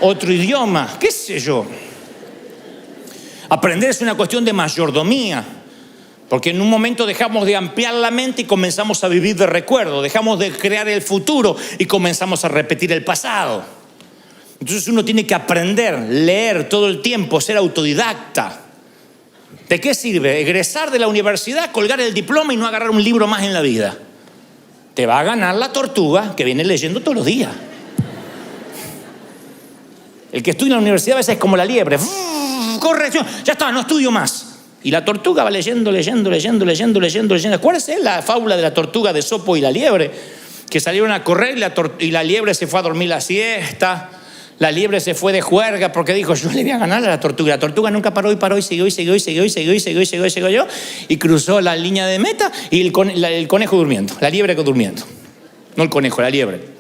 [SPEAKER 1] otro idioma, qué sé yo. Aprender es una cuestión de mayordomía, porque en un momento dejamos de ampliar la mente y comenzamos a vivir de recuerdo, dejamos de crear el futuro y comenzamos a repetir el pasado. Entonces uno tiene que aprender, leer todo el tiempo, ser autodidacta. ¿De qué sirve egresar de la universidad, colgar el diploma y no agarrar un libro más en la vida? Te va a ganar la tortuga que viene leyendo todos los días. El que estudia en la universidad a veces es como la liebre. Corrección, ya está, no estudio más. Y la tortuga va leyendo. ¿Cuál es la fábula de la tortuga de Esopo y la liebre? Que salieron a correr y la liebre se fue a dormir la siesta. La liebre se fue de juerga porque dijo: yo le voy a ganar a la tortuga. La tortuga nunca paró y siguió y cruzó la línea de meta y el conejo durmiendo, la liebre durmiendo. No el conejo, la liebre.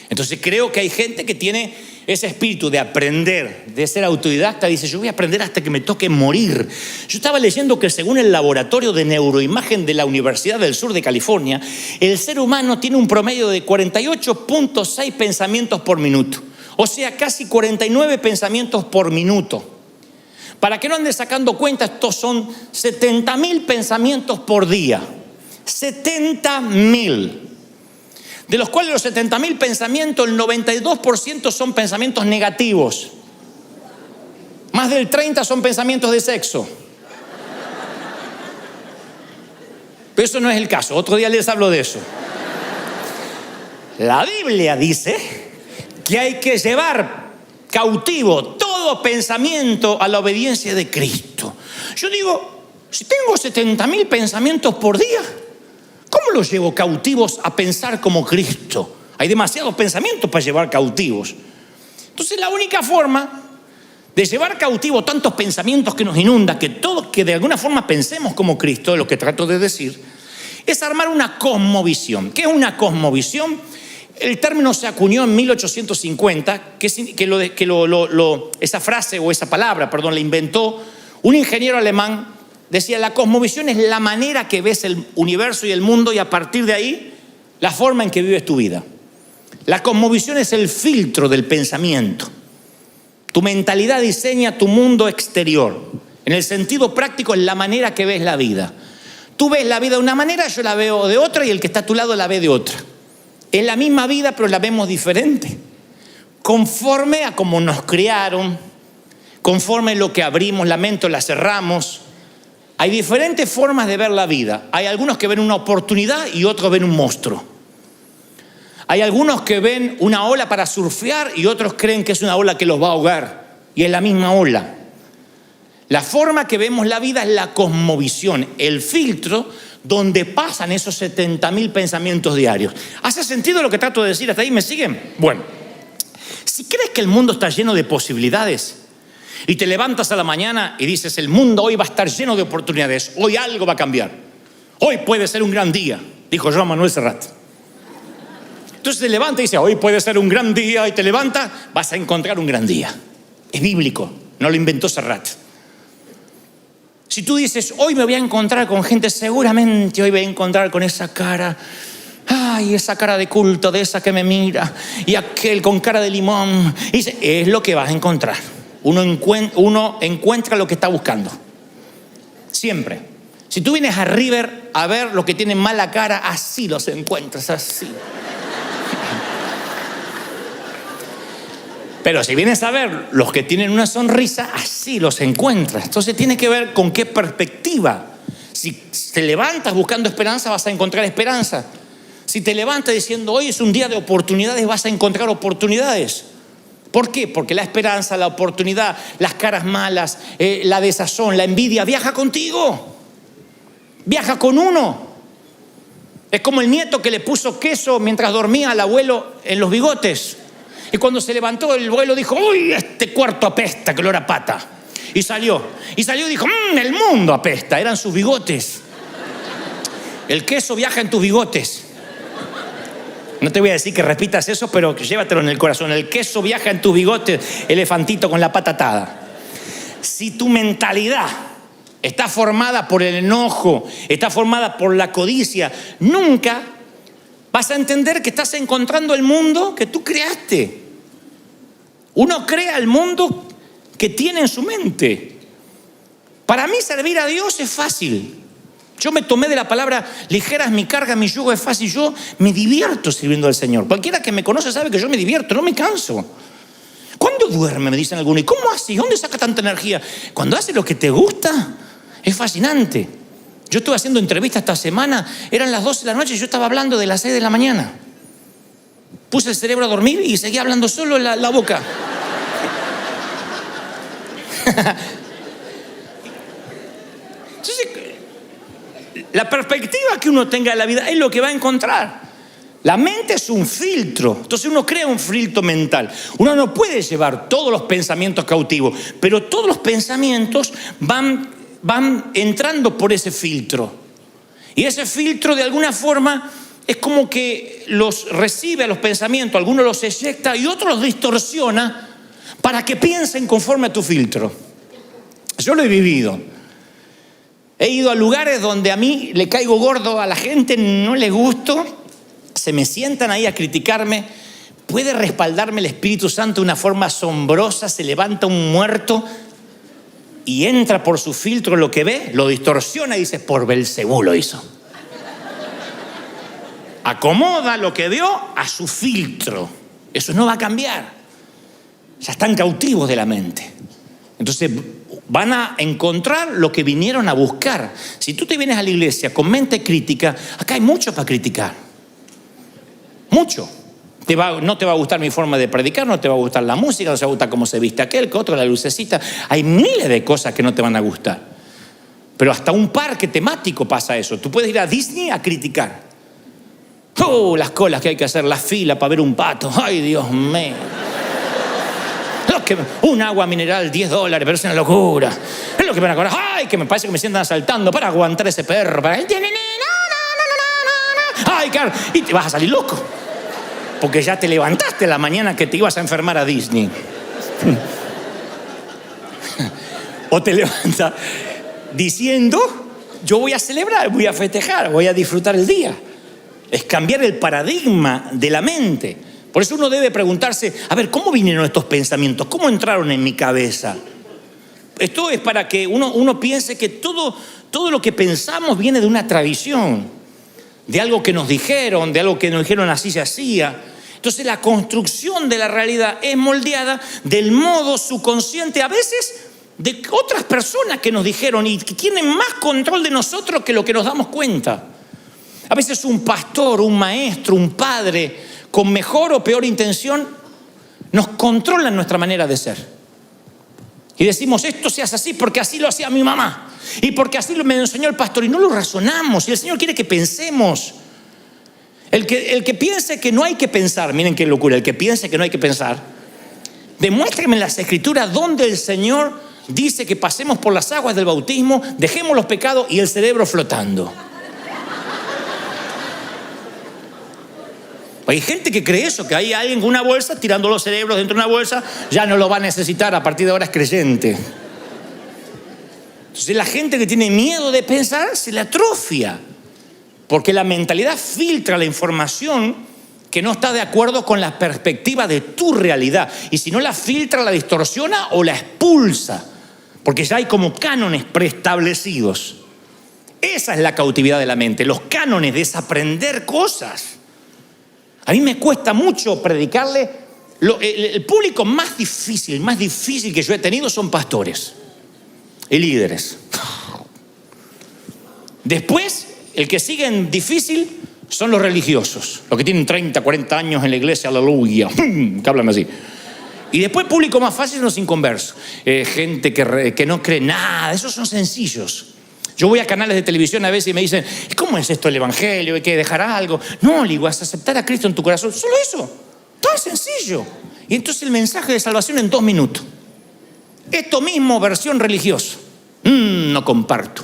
[SPEAKER 1] Entonces creo que hay gente que tiene ese espíritu de aprender, de ser autodidacta. Dice: yo voy a aprender hasta que me toque morir. Yo estaba leyendo que según el laboratorio de neuroimagen de la Universidad del Sur de California, el ser humano tiene un promedio de 48.6 pensamientos por minuto. O sea, casi 49 pensamientos por minuto. Para que no andes sacando cuentas, estos son 70.000 pensamientos por día. 70.000. De los cuales los 70.000 pensamientos, el 92% son pensamientos negativos. Más del 30% son pensamientos de sexo. Pero eso no es el caso. Otro día les hablo de eso. La Biblia dice que hay que llevar cautivo todo pensamiento a la obediencia de Cristo. Yo digo, si tengo 70.000 pensamientos por día, ¿cómo los llevo cautivos a pensar como Cristo? Hay demasiados pensamientos para llevar cautivos. Entonces la única forma de llevar cautivo tantos pensamientos que nos inunda, que de alguna forma pensemos como Cristo, lo que trato de decir, es armar una cosmovisión. ¿Qué es una cosmovisión? El término se acuñó en 1850, esa frase o esa palabra, la inventó un ingeniero alemán. Decía: la cosmovisión es la manera que ves el universo y el mundo, y a partir de ahí, la forma en que vives tu vida. La cosmovisión es el filtro del pensamiento. Tu mentalidad diseña tu mundo exterior. En el sentido práctico, es la manera que ves la vida. Tú ves la vida de una manera, yo la veo de otra, y el que está a tu lado la ve de otra. Es la misma vida, pero la vemos diferente. Conforme a cómo nos criaron, conforme a lo que abrimos la mente o la cerramos. Hay diferentes formas de ver la vida. Hay algunos que ven una oportunidad y otros ven un monstruo. Hay algunos que ven una ola para surfear y otros creen que es una ola que los va a ahogar. Y es la misma ola. La forma que vemos la vida es la cosmovisión, el filtro donde pasan esos 70.000 pensamientos diarios. ¿Hace sentido lo que trato de decir? ¿Hasta ahí me siguen? Bueno, si crees que el mundo está lleno de posibilidades y te levantas a la mañana y dices: el mundo hoy va a estar lleno de oportunidades, hoy algo va a cambiar, hoy puede ser un gran día, dijo Joan Manuel Serrat. Entonces te levanta y dice: hoy puede ser un gran día, y te levanta, vas a encontrar un gran día. Es bíblico, no lo inventó Serrat. Si tú dices: hoy me voy a encontrar con gente, seguramente hoy voy a encontrar con esa cara, ay, esa cara de culto, de esa que me mira, y aquel con cara de limón, y dice: es lo que vas a encontrar. Uno encuentra lo que está buscando. Siempre. Si tú vienes a River a ver los que tienen mala cara, así los encuentras, así. Pero si vienes a ver los que tienen una sonrisa, así los encuentras. Entonces tiene que ver con qué perspectiva. Si te levantas buscando esperanza, vas a encontrar esperanza. Si te levantas diciendo hoy es un día de oportunidades, vas a encontrar oportunidades. ¿Por qué? Porque la esperanza, la oportunidad, las caras malas, la desazón, la envidia, viaja contigo. Viaja con uno. Es como el nieto que le puso queso mientras dormía al abuelo en los bigotes. Y cuando se levantó, el abuelo dijo, uy, este cuarto apesta, que olor a pata. Y salió y dijo, el mundo apesta. Eran sus bigotes. El queso viaja en tus bigotes. No te voy a decir que repitas eso, pero llévatelo en el corazón. El queso viaja en tus bigotes, elefantito con la pata atada. Si tu mentalidad está formada por el enojo, está formada por la codicia, nunca vas a entender que estás encontrando el mundo que tú creaste. Uno crea el mundo que tiene en su mente. Para mí servir a Dios es fácil. Yo me tomé de la palabra, ligera es mi carga, mi yugo es fácil. Yo me divierto sirviendo al Señor. Cualquiera que me conoce sabe que yo me divierto, no me canso. ¿Cuándo duerme? Me dicen algunos. ¿Y cómo hace? ¿Dónde saca tanta energía? Cuando hace lo que te gusta, es fascinante. Yo estuve haciendo entrevistas esta semana, eran las 12 de la noche y yo estaba hablando de las 6 de la mañana. Puse el cerebro a dormir y seguía hablando solo en la boca. Entonces, la perspectiva que uno tenga de la vida es lo que va a encontrar. La mente es un filtro. Entonces uno crea un filtro mental. Uno no puede llevar todos los pensamientos cautivos, pero todos los pensamientos van entrando por ese filtro. Y ese filtro de alguna forma es como que los recibe a los pensamientos, algunos los eyecta y otros los distorsiona para que piensen conforme a tu filtro. Yo lo he vivido. He ido a lugares donde a mí le caigo gordo, a la gente no le gusto, se me sientan ahí a criticarme. Puede respaldarme el Espíritu Santo de una forma asombrosa, se levanta un muerto y entra por su filtro lo que ve, lo distorsiona y dice, por Belcebú lo hizo. Acomoda lo que vio a su filtro. Eso no va a cambiar. Ya están cautivos de la mente. Entonces van a encontrar lo que vinieron a buscar. Si tú te vienes a la iglesia con mente crítica, acá hay mucho para criticar. Mucho. No te va a gustar mi forma de predicar, no te va a gustar la música, no te va a gustar cómo se viste aquel, que otro, la lucecita. Hay miles de cosas que no te van a gustar. Pero hasta un parque temático pasa eso. Tú puedes ir a Disney a criticar. Las colas que hay que hacer, la fila para ver un pato. Ay, Dios mío. Un agua mineral, $10, pero es una locura. Es lo que me van a cobrar. Ay, que me parece que me sientan asaltando para aguantar ese perro. Ay, claro. Y te vas a salir loco. Porque ya te levantaste la mañana que te ibas a enfermar a Disney. O te levantas diciendo, yo voy a celebrar, voy a festejar, voy a disfrutar el día. Es cambiar el paradigma de la mente. Por eso uno debe preguntarse, a ver, ¿cómo vinieron estos pensamientos? ¿Cómo entraron en mi cabeza? Esto es para que uno piense que todo lo que pensamos viene de una tradición, de algo que nos dijeron, de algo que nos dijeron así se hacía. Entonces la construcción de la realidad es moldeada del modo subconsciente, a veces de otras personas que nos dijeron y que tienen más control de nosotros que lo que nos damos cuenta. A veces un pastor, un maestro, un padre, con mejor o peor intención, nos controlan nuestra manera de ser. Y decimos, esto se hace así porque así lo hacía mi mamá. Y porque así me enseñó el pastor. Y no lo razonamos. Y el Señor quiere que pensemos. El que piense que no hay que pensar, miren qué locura, el que piense que no hay que pensar, demuéstrame en las Escrituras donde el Señor dice que pasemos por las aguas del bautismo, dejemos los pecados y el cerebro flotando. Hay gente que cree eso, que hay alguien con una bolsa tirando los cerebros dentro de una bolsa, ya no lo va a necesitar, a partir de ahora es creyente. Entonces la gente que tiene miedo de pensar se le atrofia, porque la mentalidad filtra la información que no está de acuerdo con la perspectiva de tu realidad. Y si no la filtra, la distorsiona o la expulsa, porque ya hay como cánones preestablecidos. Esa es la cautividad de la mente, los cánones, desaprender cosas. A mí me cuesta mucho predicarle El público más difícil que yo he tenido son pastores y líderes. Después, el que sigue en difícil son los religiosos, los que tienen 30, 40 años en la iglesia, aleluya, que hablan así. Y después el público más fácil son los inconversos, gente que no cree nada, esos son sencillos. Yo voy a canales de televisión a veces y me dicen, ¿cómo es esto el evangelio? ¿Hay que dejar algo? No, le digo, vas a aceptar a Cristo en tu corazón, solo eso, tan sencillo. Y entonces el mensaje de salvación en 2 minutos. Esto mismo, versión religiosa. No comparto.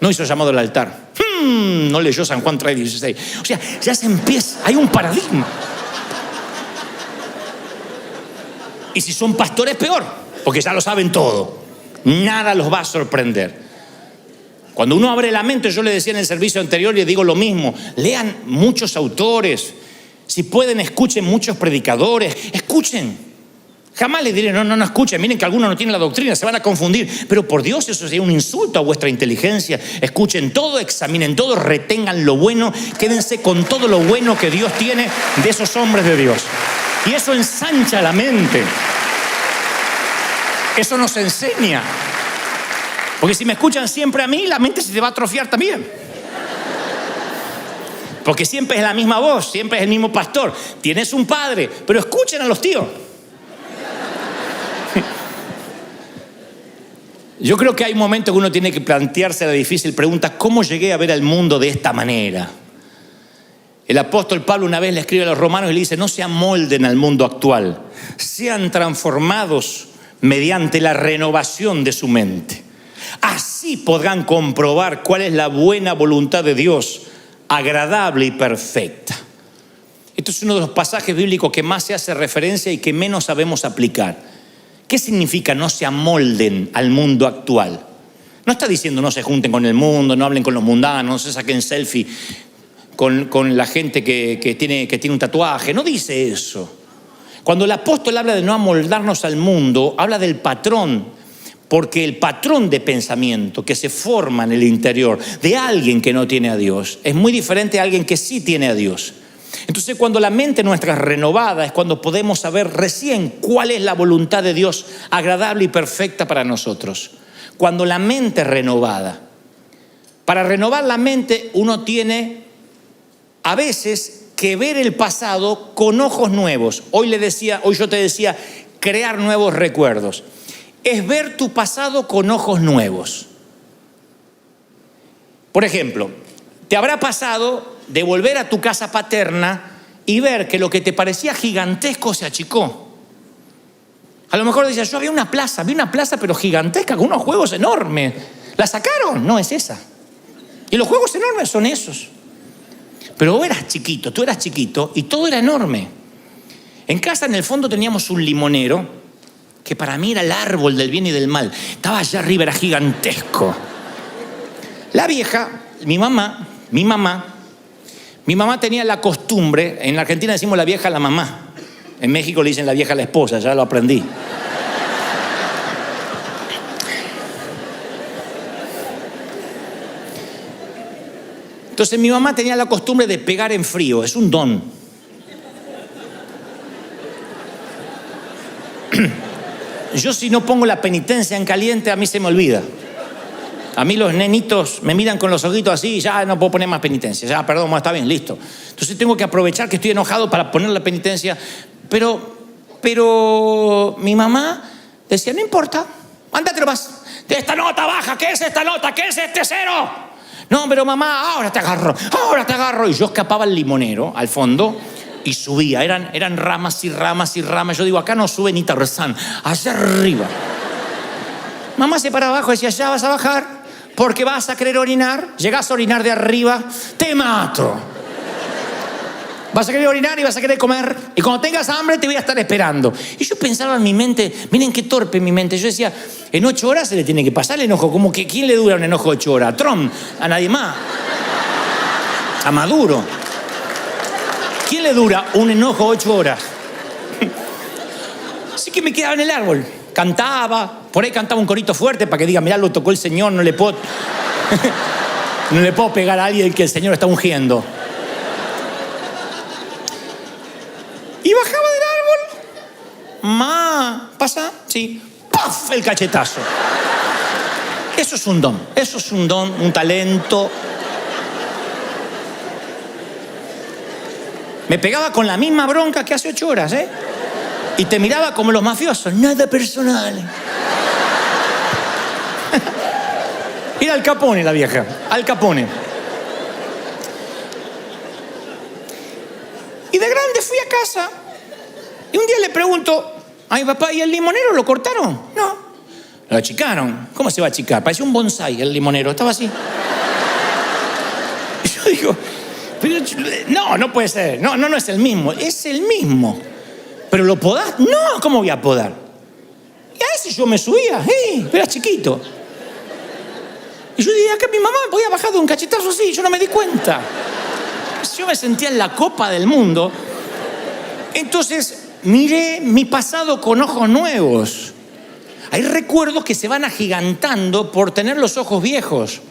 [SPEAKER 1] No hizo llamado al altar. No leyó San Juan 3:16. O sea, ya se empieza, hay un paradigma. Y si son pastores, peor, porque ya lo saben todo. Nada los va a sorprender. Cuando uno abre la mente, yo le decía en el servicio anterior y le digo lo mismo, lean muchos autores. Si pueden, escuchen muchos predicadores. Escuchen. Jamás les diré, no escuchen, miren que algunos no tienen la doctrina, se van a confundir. Pero por Dios, eso sería un insulto a vuestra inteligencia. Escuchen todo, examinen todo, retengan lo bueno, quédense con todo lo bueno que Dios tiene de esos hombres de Dios. Y eso ensancha la mente. Eso nos enseña. Porque si me escuchan siempre a mí, la mente se te va a atrofiar también. Porque siempre es la misma voz, siempre es el mismo pastor. Tienes un padre, pero escuchen a los tíos. Yo creo que hay momentos que uno tiene que plantearse la difícil pregunta, ¿cómo llegué a ver al mundo de esta manera? El apóstol Pablo una vez le escribe a los romanos y le dice, no se amolden al mundo actual, sean transformados mediante la renovación de su mente. Así podrán comprobar cuál es la buena voluntad de Dios, agradable y perfecta. Esto es uno de los pasajes bíblicos que más se hace referencia y que menos sabemos aplicar. ¿Qué significa no se amolden al mundo actual? No está diciendo no se junten con el mundo, no hablen con los mundanos, no se saquen selfie con la gente que tiene un tatuaje. No dice eso. Cuando el apóstol habla de no amoldarnos al mundo, habla del patrón, porque el patrón de pensamiento que se forma en el interior de alguien que no tiene a Dios es muy diferente a alguien que sí tiene a Dios. Entonces, cuando la mente nuestra es renovada, es cuando podemos saber recién cuál es la voluntad de Dios agradable y perfecta para nosotros. Cuando la mente es renovada. Para renovar la mente, uno tiene a veces que ver el pasado con ojos nuevos. Hoy yo te decía, crear nuevos recuerdos. Es ver tu pasado con ojos nuevos. Por ejemplo, te habrá pasado de volver a tu casa paterna y ver que lo que te parecía gigantesco se achicó. A lo mejor decías, yo vi una plaza pero gigantesca con unos juegos enormes. ¿La sacaron? No es esa. Y los juegos enormes son esos. Pero tú eras chiquito y todo era enorme. En casa en el fondo teníamos un limonero que para mí era el árbol del bien y del mal. Estaba allá arriba, era gigantesco. La vieja, mi mamá tenía la costumbre, en la Argentina decimos la vieja a la mamá, en México le dicen la vieja a la esposa, ya lo aprendí. Entonces mi mamá tenía la costumbre de pegar en frío, es un don. Yo si no pongo la penitencia en caliente, a mí se me olvida. A mí los nenitos me miran con los ojitos así y ya no puedo poner más penitencia. Ya, perdón, está bien, listo. Entonces tengo que aprovechar que estoy enojado para poner la penitencia. Pero mi mamá decía, no importa, ándate nomás. Esta nota baja, ¿qué es esta nota? ¿Qué es este cero? No, pero mamá, ahora te agarro. Y yo escapaba al limonero, al fondo, y subía. Eran ramas y ramas y ramas. Yo digo, acá no sube ni Tarzán, allá arriba. Mamá se paraba abajo y decía, ya vas a bajar. Porque vas a querer orinar, llegas a orinar de arriba, te mato. Vas a querer orinar y vas a querer comer. Y cuando tengas hambre te voy a estar esperando. Y yo pensaba en mi mente, miren qué torpe mi mente. Yo decía, en 8 horas se le tiene que pasar el enojo. Como que ¿quién le dura un enojo 8 horas? ¿A Trump? ¿A nadie más? ¿A Maduro? ¿Quién le dura un enojo 8 horas? Así que me quedaba en el árbol. Cantaba, por ahí cantaba un corito fuerte para que diga, mirá, lo tocó el Señor, no le puedo pegar a alguien que el Señor está ungiendo. Y bajaba del árbol Sí, ¡paf! El cachetazo. Eso es un don, un talento. Me pegaba con la misma bronca que hace 8 horas, ¿eh? Y te miraba como los mafiosos, nada personal. Era Al Capone la vieja, Al Capone. Y de grande fui a casa y un día le pregunto a mi papá, ¿y el limonero lo cortaron? No. Lo achicaron. ¿Cómo se va a achicar? Parecía un bonsái el limonero, estaba así. Y yo digo, pero no puede ser. No es el mismo. Es el mismo. ¿Pero lo podás? No, ¿cómo voy a podar? Y a ese yo me subía, era chiquito. Y yo dije, que mi mamá me podía bajar de un cachetazo así, yo no me di cuenta. Yo me sentía en la copa del mundo. Entonces, miré mi pasado con ojos nuevos. Hay recuerdos que se van agigantando por tener los ojos viejos.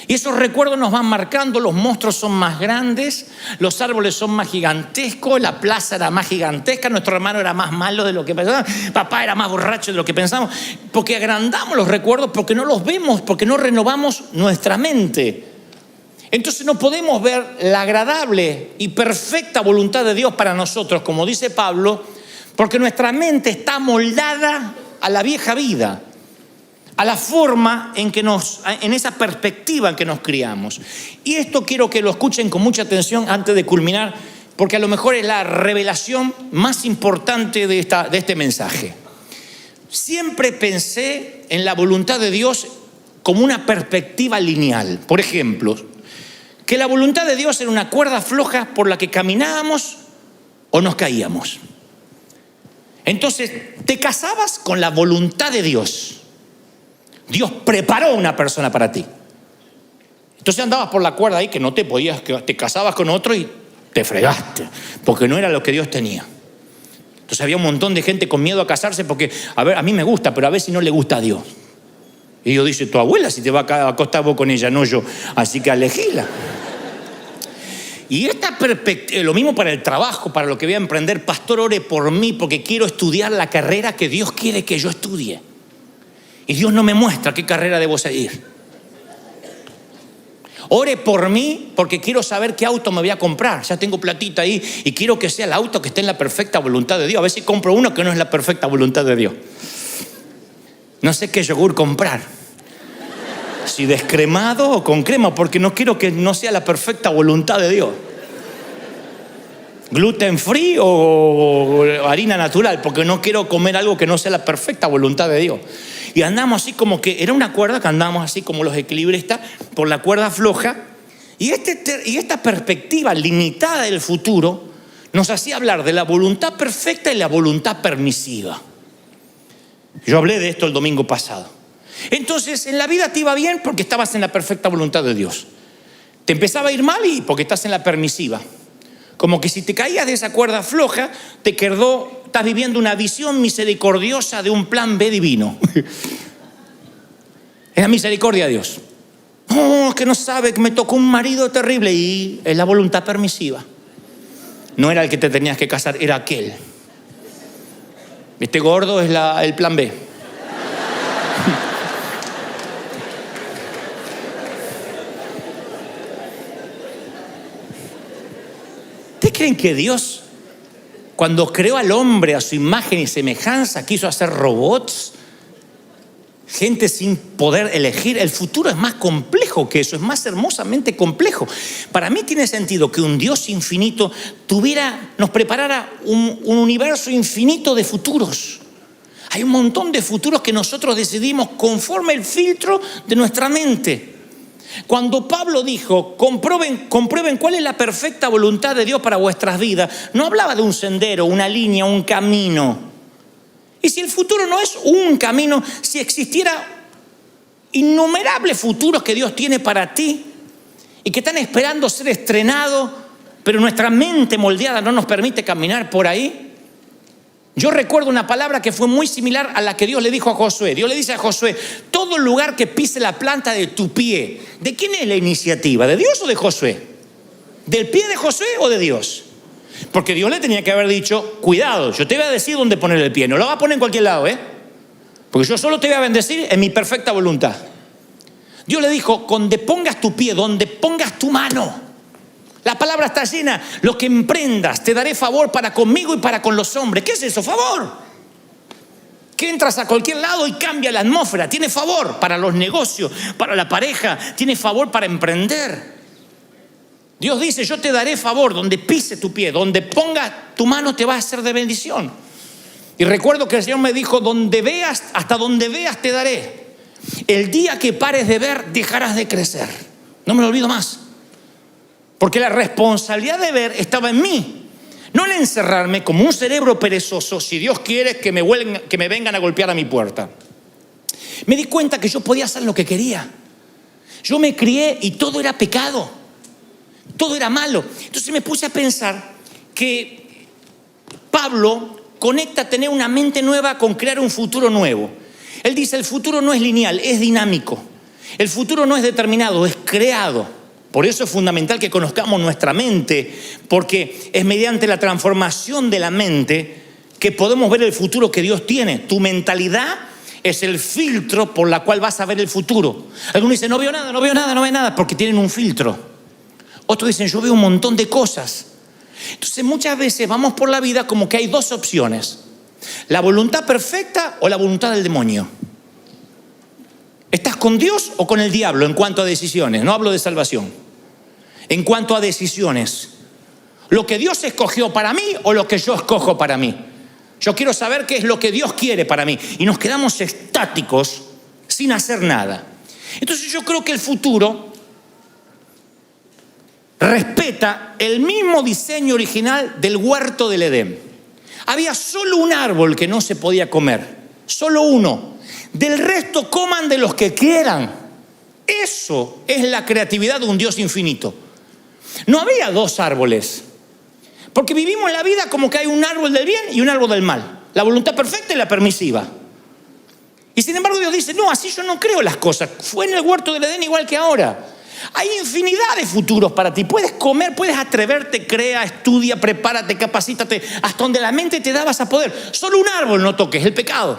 [SPEAKER 1] Y esos recuerdos nos van marcando, los monstruos son más grandes, los árboles son más gigantescos, la plaza era más gigantesca, nuestro hermano era más malo de lo que pensábamos, papá era más borracho de lo que pensábamos, porque agrandamos los recuerdos, porque no los vemos, porque no renovamos nuestra mente. Entonces no podemos ver la agradable y perfecta voluntad de Dios para nosotros, como dice Pablo, porque nuestra mente está moldada a la vieja vida, a la forma en esa perspectiva en que nos criamos. Y esto quiero que lo escuchen con mucha atención antes de culminar, porque a lo mejor es la revelación más importante de este mensaje. Siempre pensé en la voluntad de Dios como una perspectiva lineal. Por ejemplo, que la voluntad de Dios era una cuerda floja por la que caminábamos o nos caíamos. Entonces, te casabas con la voluntad de Dios. Dios preparó una persona para ti. Entonces andabas por la cuerda ahí que no te podías, que te casabas con otro y te fregaste, porque no era lo que Dios tenía. Entonces había un montón de gente con miedo a casarse porque, a mí me gusta, pero a ver si no le gusta a Dios. Y Dios dice, tu abuela si te va a acostar vos con ella, no yo, así que elegíla. Y esta perspectiva, lo mismo para el trabajo, para lo que voy a emprender, pastor, ore por mí porque quiero estudiar la carrera que Dios quiere que yo estudie. Y Dios no me muestra qué carrera debo seguir. Ore por mí porque quiero saber qué auto me voy a comprar. Ya tengo platita ahí y quiero que sea el auto que esté en la perfecta voluntad de Dios. A ver si compro uno que no es la perfecta voluntad de Dios. No sé qué yogur comprar. Si descremado o con crema, porque no quiero que no sea la perfecta voluntad de Dios. Gluten free o harina natural, porque no quiero comer algo que no sea la perfecta voluntad de Dios. Y andamos así como que, era una cuerda que andábamos así como los equilibristas, por la cuerda floja, y esta perspectiva limitada del futuro nos hacía hablar de la voluntad perfecta y la voluntad permisiva. Yo hablé de esto el domingo pasado. Entonces, en la vida te iba bien porque estabas en la perfecta voluntad de Dios. Te empezaba a ir mal y porque estás en la permisiva. Como que si te caías de esa cuerda floja, estás viviendo una visión misericordiosa de un plan B divino. Es la misericordia de Dios. Es que no sabe que me tocó un marido terrible y es la voluntad permisiva. No era el que te tenías que casar, era aquel. Este gordo es el plan B. ¿Ustedes creen que Dios, cuando creó al hombre a su imagen y semejanza, quiso hacer robots? Gente sin poder elegir. El futuro es más complejo que eso, es más hermosamente complejo. Para mí tiene sentido que un Dios infinito nos preparara un universo infinito de futuros. Hay un montón de futuros que nosotros decidimos conforme el filtro de nuestra mente. Cuando Pablo dijo, comprueben cuál es la perfecta voluntad de Dios para vuestras vidas, no hablaba de un sendero, una línea, un camino. Y si el futuro no es un camino, si existiera innumerables futuros que Dios tiene para ti y que están esperando ser estrenados, pero nuestra mente moldeada no nos permite caminar por ahí. Yo recuerdo una palabra que fue muy similar a la que Dios le dijo a Josué. Dios le dice a Josué, todo lugar que pise la planta de tu pie. ¿De quién es la iniciativa? ¿De Dios o de Josué? ¿Del pie de Josué o de Dios? Porque Dios le tenía que haber dicho, cuidado, yo te voy a decir dónde poner el pie. No lo va a poner en cualquier lado, Porque yo solo te voy a bendecir en mi perfecta voluntad. Dios le dijo, donde pongas tu pie, donde pongas tu mano. La palabra está llena. Lo que emprendas, te daré favor para conmigo y para con los hombres. ¿Qué es eso? Favor. Que entras a cualquier lado y cambia la atmósfera. Tiene favor para los negocios, para la pareja. Tiene favor para emprender. Dios dice, yo te daré favor donde pise tu pie, donde pongas tu mano te va a hacer de bendición. Y recuerdo que el Señor me dijo, donde veas, hasta donde veas te daré. El día que pares de ver, dejarás de crecer. No me lo olvido más. Porque la responsabilidad de ver estaba en mí. No en encerrarme como un cerebro perezoso, si Dios quiere que me vengan a golpear a mi puerta. Me di cuenta que yo podía hacer lo que quería. Yo me crié y todo era pecado. Todo era malo. Entonces me puse a pensar que Pablo conecta tener una mente nueva con crear un futuro nuevo. Él dice, el futuro no es lineal, es dinámico. El futuro no es determinado, es creado. Por eso es fundamental que conozcamos nuestra mente, porque es mediante la transformación de la mente que podemos ver el futuro que Dios tiene. Tu mentalidad es el filtro por la cual vas a ver el futuro. Algunos dicen, no veo nada, no veo nada, no veo nada, porque tienen un filtro. Otros dicen, yo veo un montón de cosas. Entonces muchas veces vamos por la vida como que hay dos opciones. La voluntad perfecta o la voluntad del demonio. ¿Estás con Dios o con el diablo en cuanto a decisiones? No hablo de salvación. En cuanto a decisiones. ¿Lo que Dios escogió para mí o lo que yo escojo para mí? Yo quiero saber qué es lo que Dios quiere para mí. Y nos quedamos estáticos sin hacer nada. Entonces yo creo que el futuro respeta el mismo diseño original del huerto del Edén. Había solo un árbol que no se podía comer, solo uno. Del resto coman de los que quieran. Eso es la creatividad de un Dios infinito. No había dos árboles, porque vivimos la vida como que hay un árbol del bien y un árbol del mal, la voluntad perfecta y la permisiva. Y sin embargo Dios dice, no, así yo no creo las cosas. Fue en el huerto del Edén igual que ahora. Hay infinidad de futuros para ti. Puedes comer, puedes atreverte, crea, estudia, prepárate, capacítate. Hasta donde la mente te da vas a poder. Solo un árbol no toques, el pecado.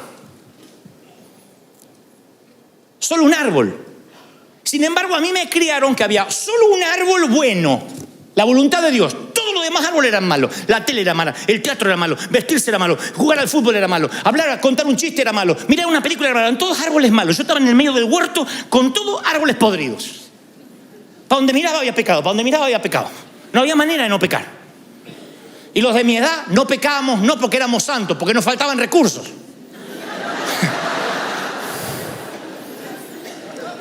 [SPEAKER 1] Solo un árbol. Sin embargo, a mí me criaron que había solo un árbol bueno. La voluntad de Dios. Todos los demás árboles eran malos. La tele era mala, el teatro era malo, vestirse era malo, jugar al fútbol era malo, hablar, contar un chiste era malo, mirar una película era malo. Eran todos árboles malos. Yo estaba en el medio del huerto con todos árboles podridos. Para donde miraba había pecado, para donde miraba había pecado. No había manera de no pecar. Y los de mi edad no pecábamos no porque éramos santos, porque nos faltaban recursos.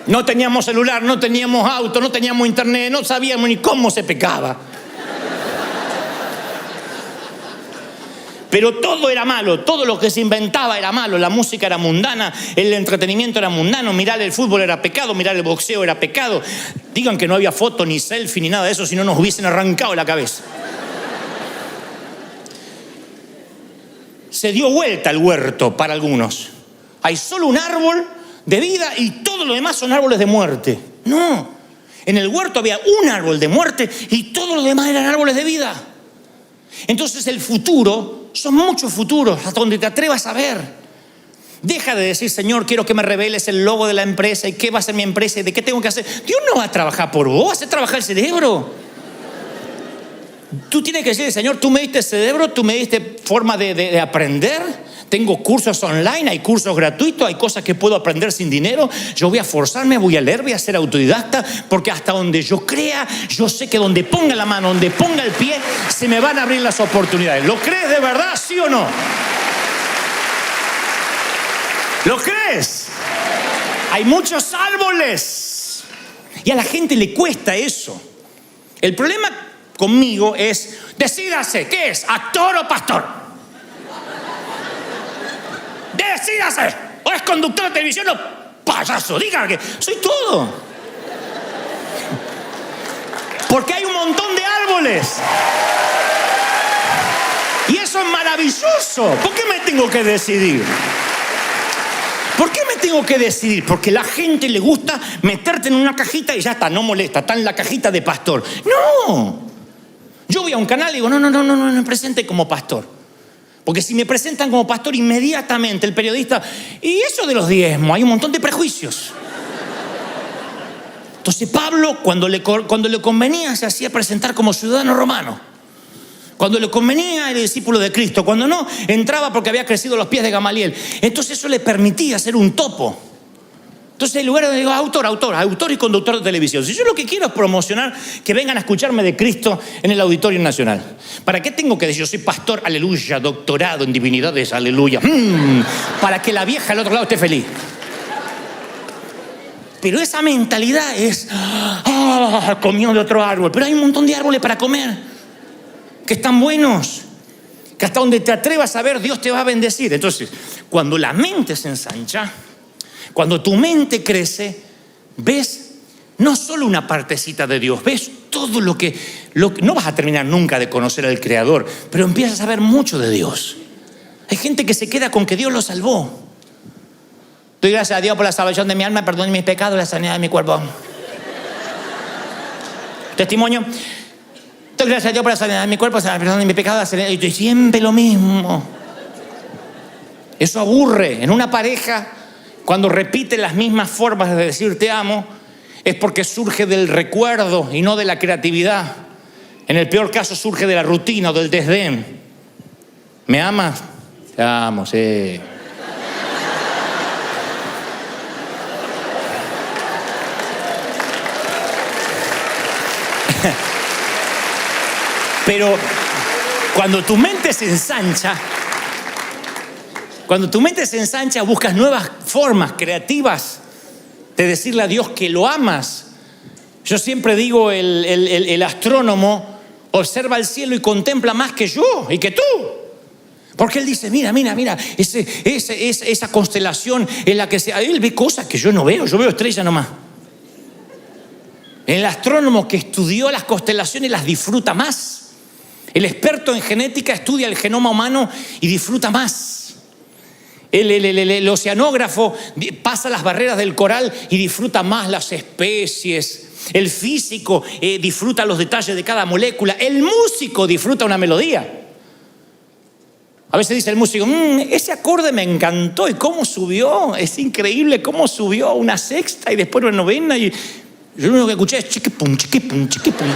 [SPEAKER 1] No teníamos celular, no teníamos auto, no teníamos internet, no sabíamos ni cómo se pecaba. Pero todo era malo, todo lo que se inventaba era malo. La música era mundana, el entretenimiento era mundano, mirar el fútbol era pecado, mirar el boxeo era pecado. Digan que no había foto, ni selfie, ni nada de eso, si no nos hubiesen arrancado la cabeza. Se dio vuelta el huerto para algunos. Hay solo un árbol de vida y todo lo demás son árboles de muerte. No, en el huerto había un árbol de muerte y todos los demás eran árboles de vida. Entonces el futuro, son muchos futuros hasta donde te atrevas a ver. Deja de decir, Señor, quiero que me reveles el logo de la empresa y qué va a ser mi empresa y de qué tengo que hacer. Dios no va a trabajar por vos, hace trabajar el cerebro. Tú tienes que decir, Señor, tú me diste cerebro, tú me diste forma de aprender. Tengo cursos online, hay cursos gratuitos, hay cosas que puedo aprender sin dinero. Yo voy a forzarme, voy a leer, voy a ser autodidacta, porque hasta donde yo crea, yo sé que donde ponga la mano, donde ponga el pie, se me van a abrir las oportunidades. ¿Lo crees de verdad, sí o no? ¿Lo crees? Hay muchos árboles y a la gente le cuesta eso. El problema conmigo es, decídase, ¿qué es? ¿Actor o pastor? Decídase, o es conductor de televisión o payaso, diga que soy todo. Porque hay un montón de árboles. Y eso es maravilloso. ¿Por qué me tengo que decidir? ¿Por qué me tengo que decidir? Porque a la gente le gusta meterte en una cajita y ya está, no molesta, está en la cajita de pastor. No. Yo voy a un canal y digo, no me presente como pastor. Porque si me presentan como pastor, inmediatamente el periodista, y eso de los diezmos, hay un montón de prejuicios. Entonces Pablo, cuando le convenía, se hacía presentar como ciudadano romano. Cuando le convenía, era discípulo de Cristo. Cuando no, entraba porque había crecido a los pies de Gamaliel. Entonces eso le permitía ser un topo. Entonces en lugar de digo, autor y conductor de televisión. Si yo lo que quiero es promocionar que vengan a escucharme de Cristo en el Auditorio Nacional. ¿Para qué tengo que decir yo soy pastor, aleluya, doctorado en divinidades, aleluya? Para que la vieja al otro lado esté feliz. Pero esa mentalidad es, comió de otro árbol. Pero hay un montón de árboles para comer, que están buenos, que hasta donde te atrevas a ver, Dios te va a bendecir. Entonces, cuando la mente se ensancha, cuando tu mente crece, ves no solo una partecita de Dios, ves todo lo que no vas a terminar nunca de conocer al Creador, pero empiezas a ver mucho de Dios. Hay gente que se queda con que Dios lo salvó. Doy gracias a Dios por la salvación de mi alma, perdón de mis pecados, la sanidad de mi cuerpo. Testimonio. Doy gracias a Dios por la sanidad de mi cuerpo, la perdón de mis pecados, la sanidad. Y siempre lo mismo. Eso aburre. En una pareja, cuando repite las mismas formas de decir te amo, es porque surge del recuerdo y no de la creatividad. En el peor caso surge de la rutina o del desdén. ¿Me amas? Te amo, sí. Pero cuando tu mente se ensancha, buscas nuevas formas creativas de decirle a Dios que lo amas. Yo siempre digo, el astrónomo observa el cielo y contempla más que yo y que tú. Porque él dice, mira, esa constelación en la que él ve cosas que yo no veo, yo veo estrellas nomás. El astrónomo que estudió las constelaciones las disfruta más. El experto en genética estudia el genoma humano y disfruta más. El oceanógrafo pasa las barreras del coral y disfruta más las especies. El físico disfruta los detalles de cada molécula. El músico disfruta una melodía. A veces dice el músico, ese acorde me encantó y cómo subió. Es increíble cómo subió a una sexta y después una novena. Y yo lo único que escuché es chiquipum, chiquipum, chiquipum.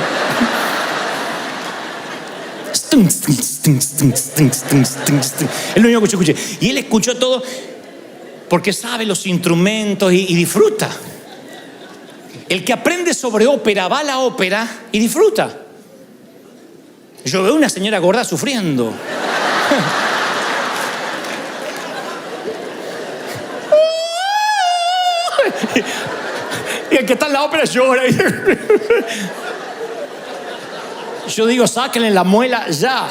[SPEAKER 1] Es lo único que yo escuché. Y él escuchó todo porque sabe los instrumentos y disfruta. El que aprende sobre ópera va a la ópera y disfruta. Yo veo una señora gorda sufriendo. Y el que está en la ópera llora. Yo digo, sáquenle la muela ya.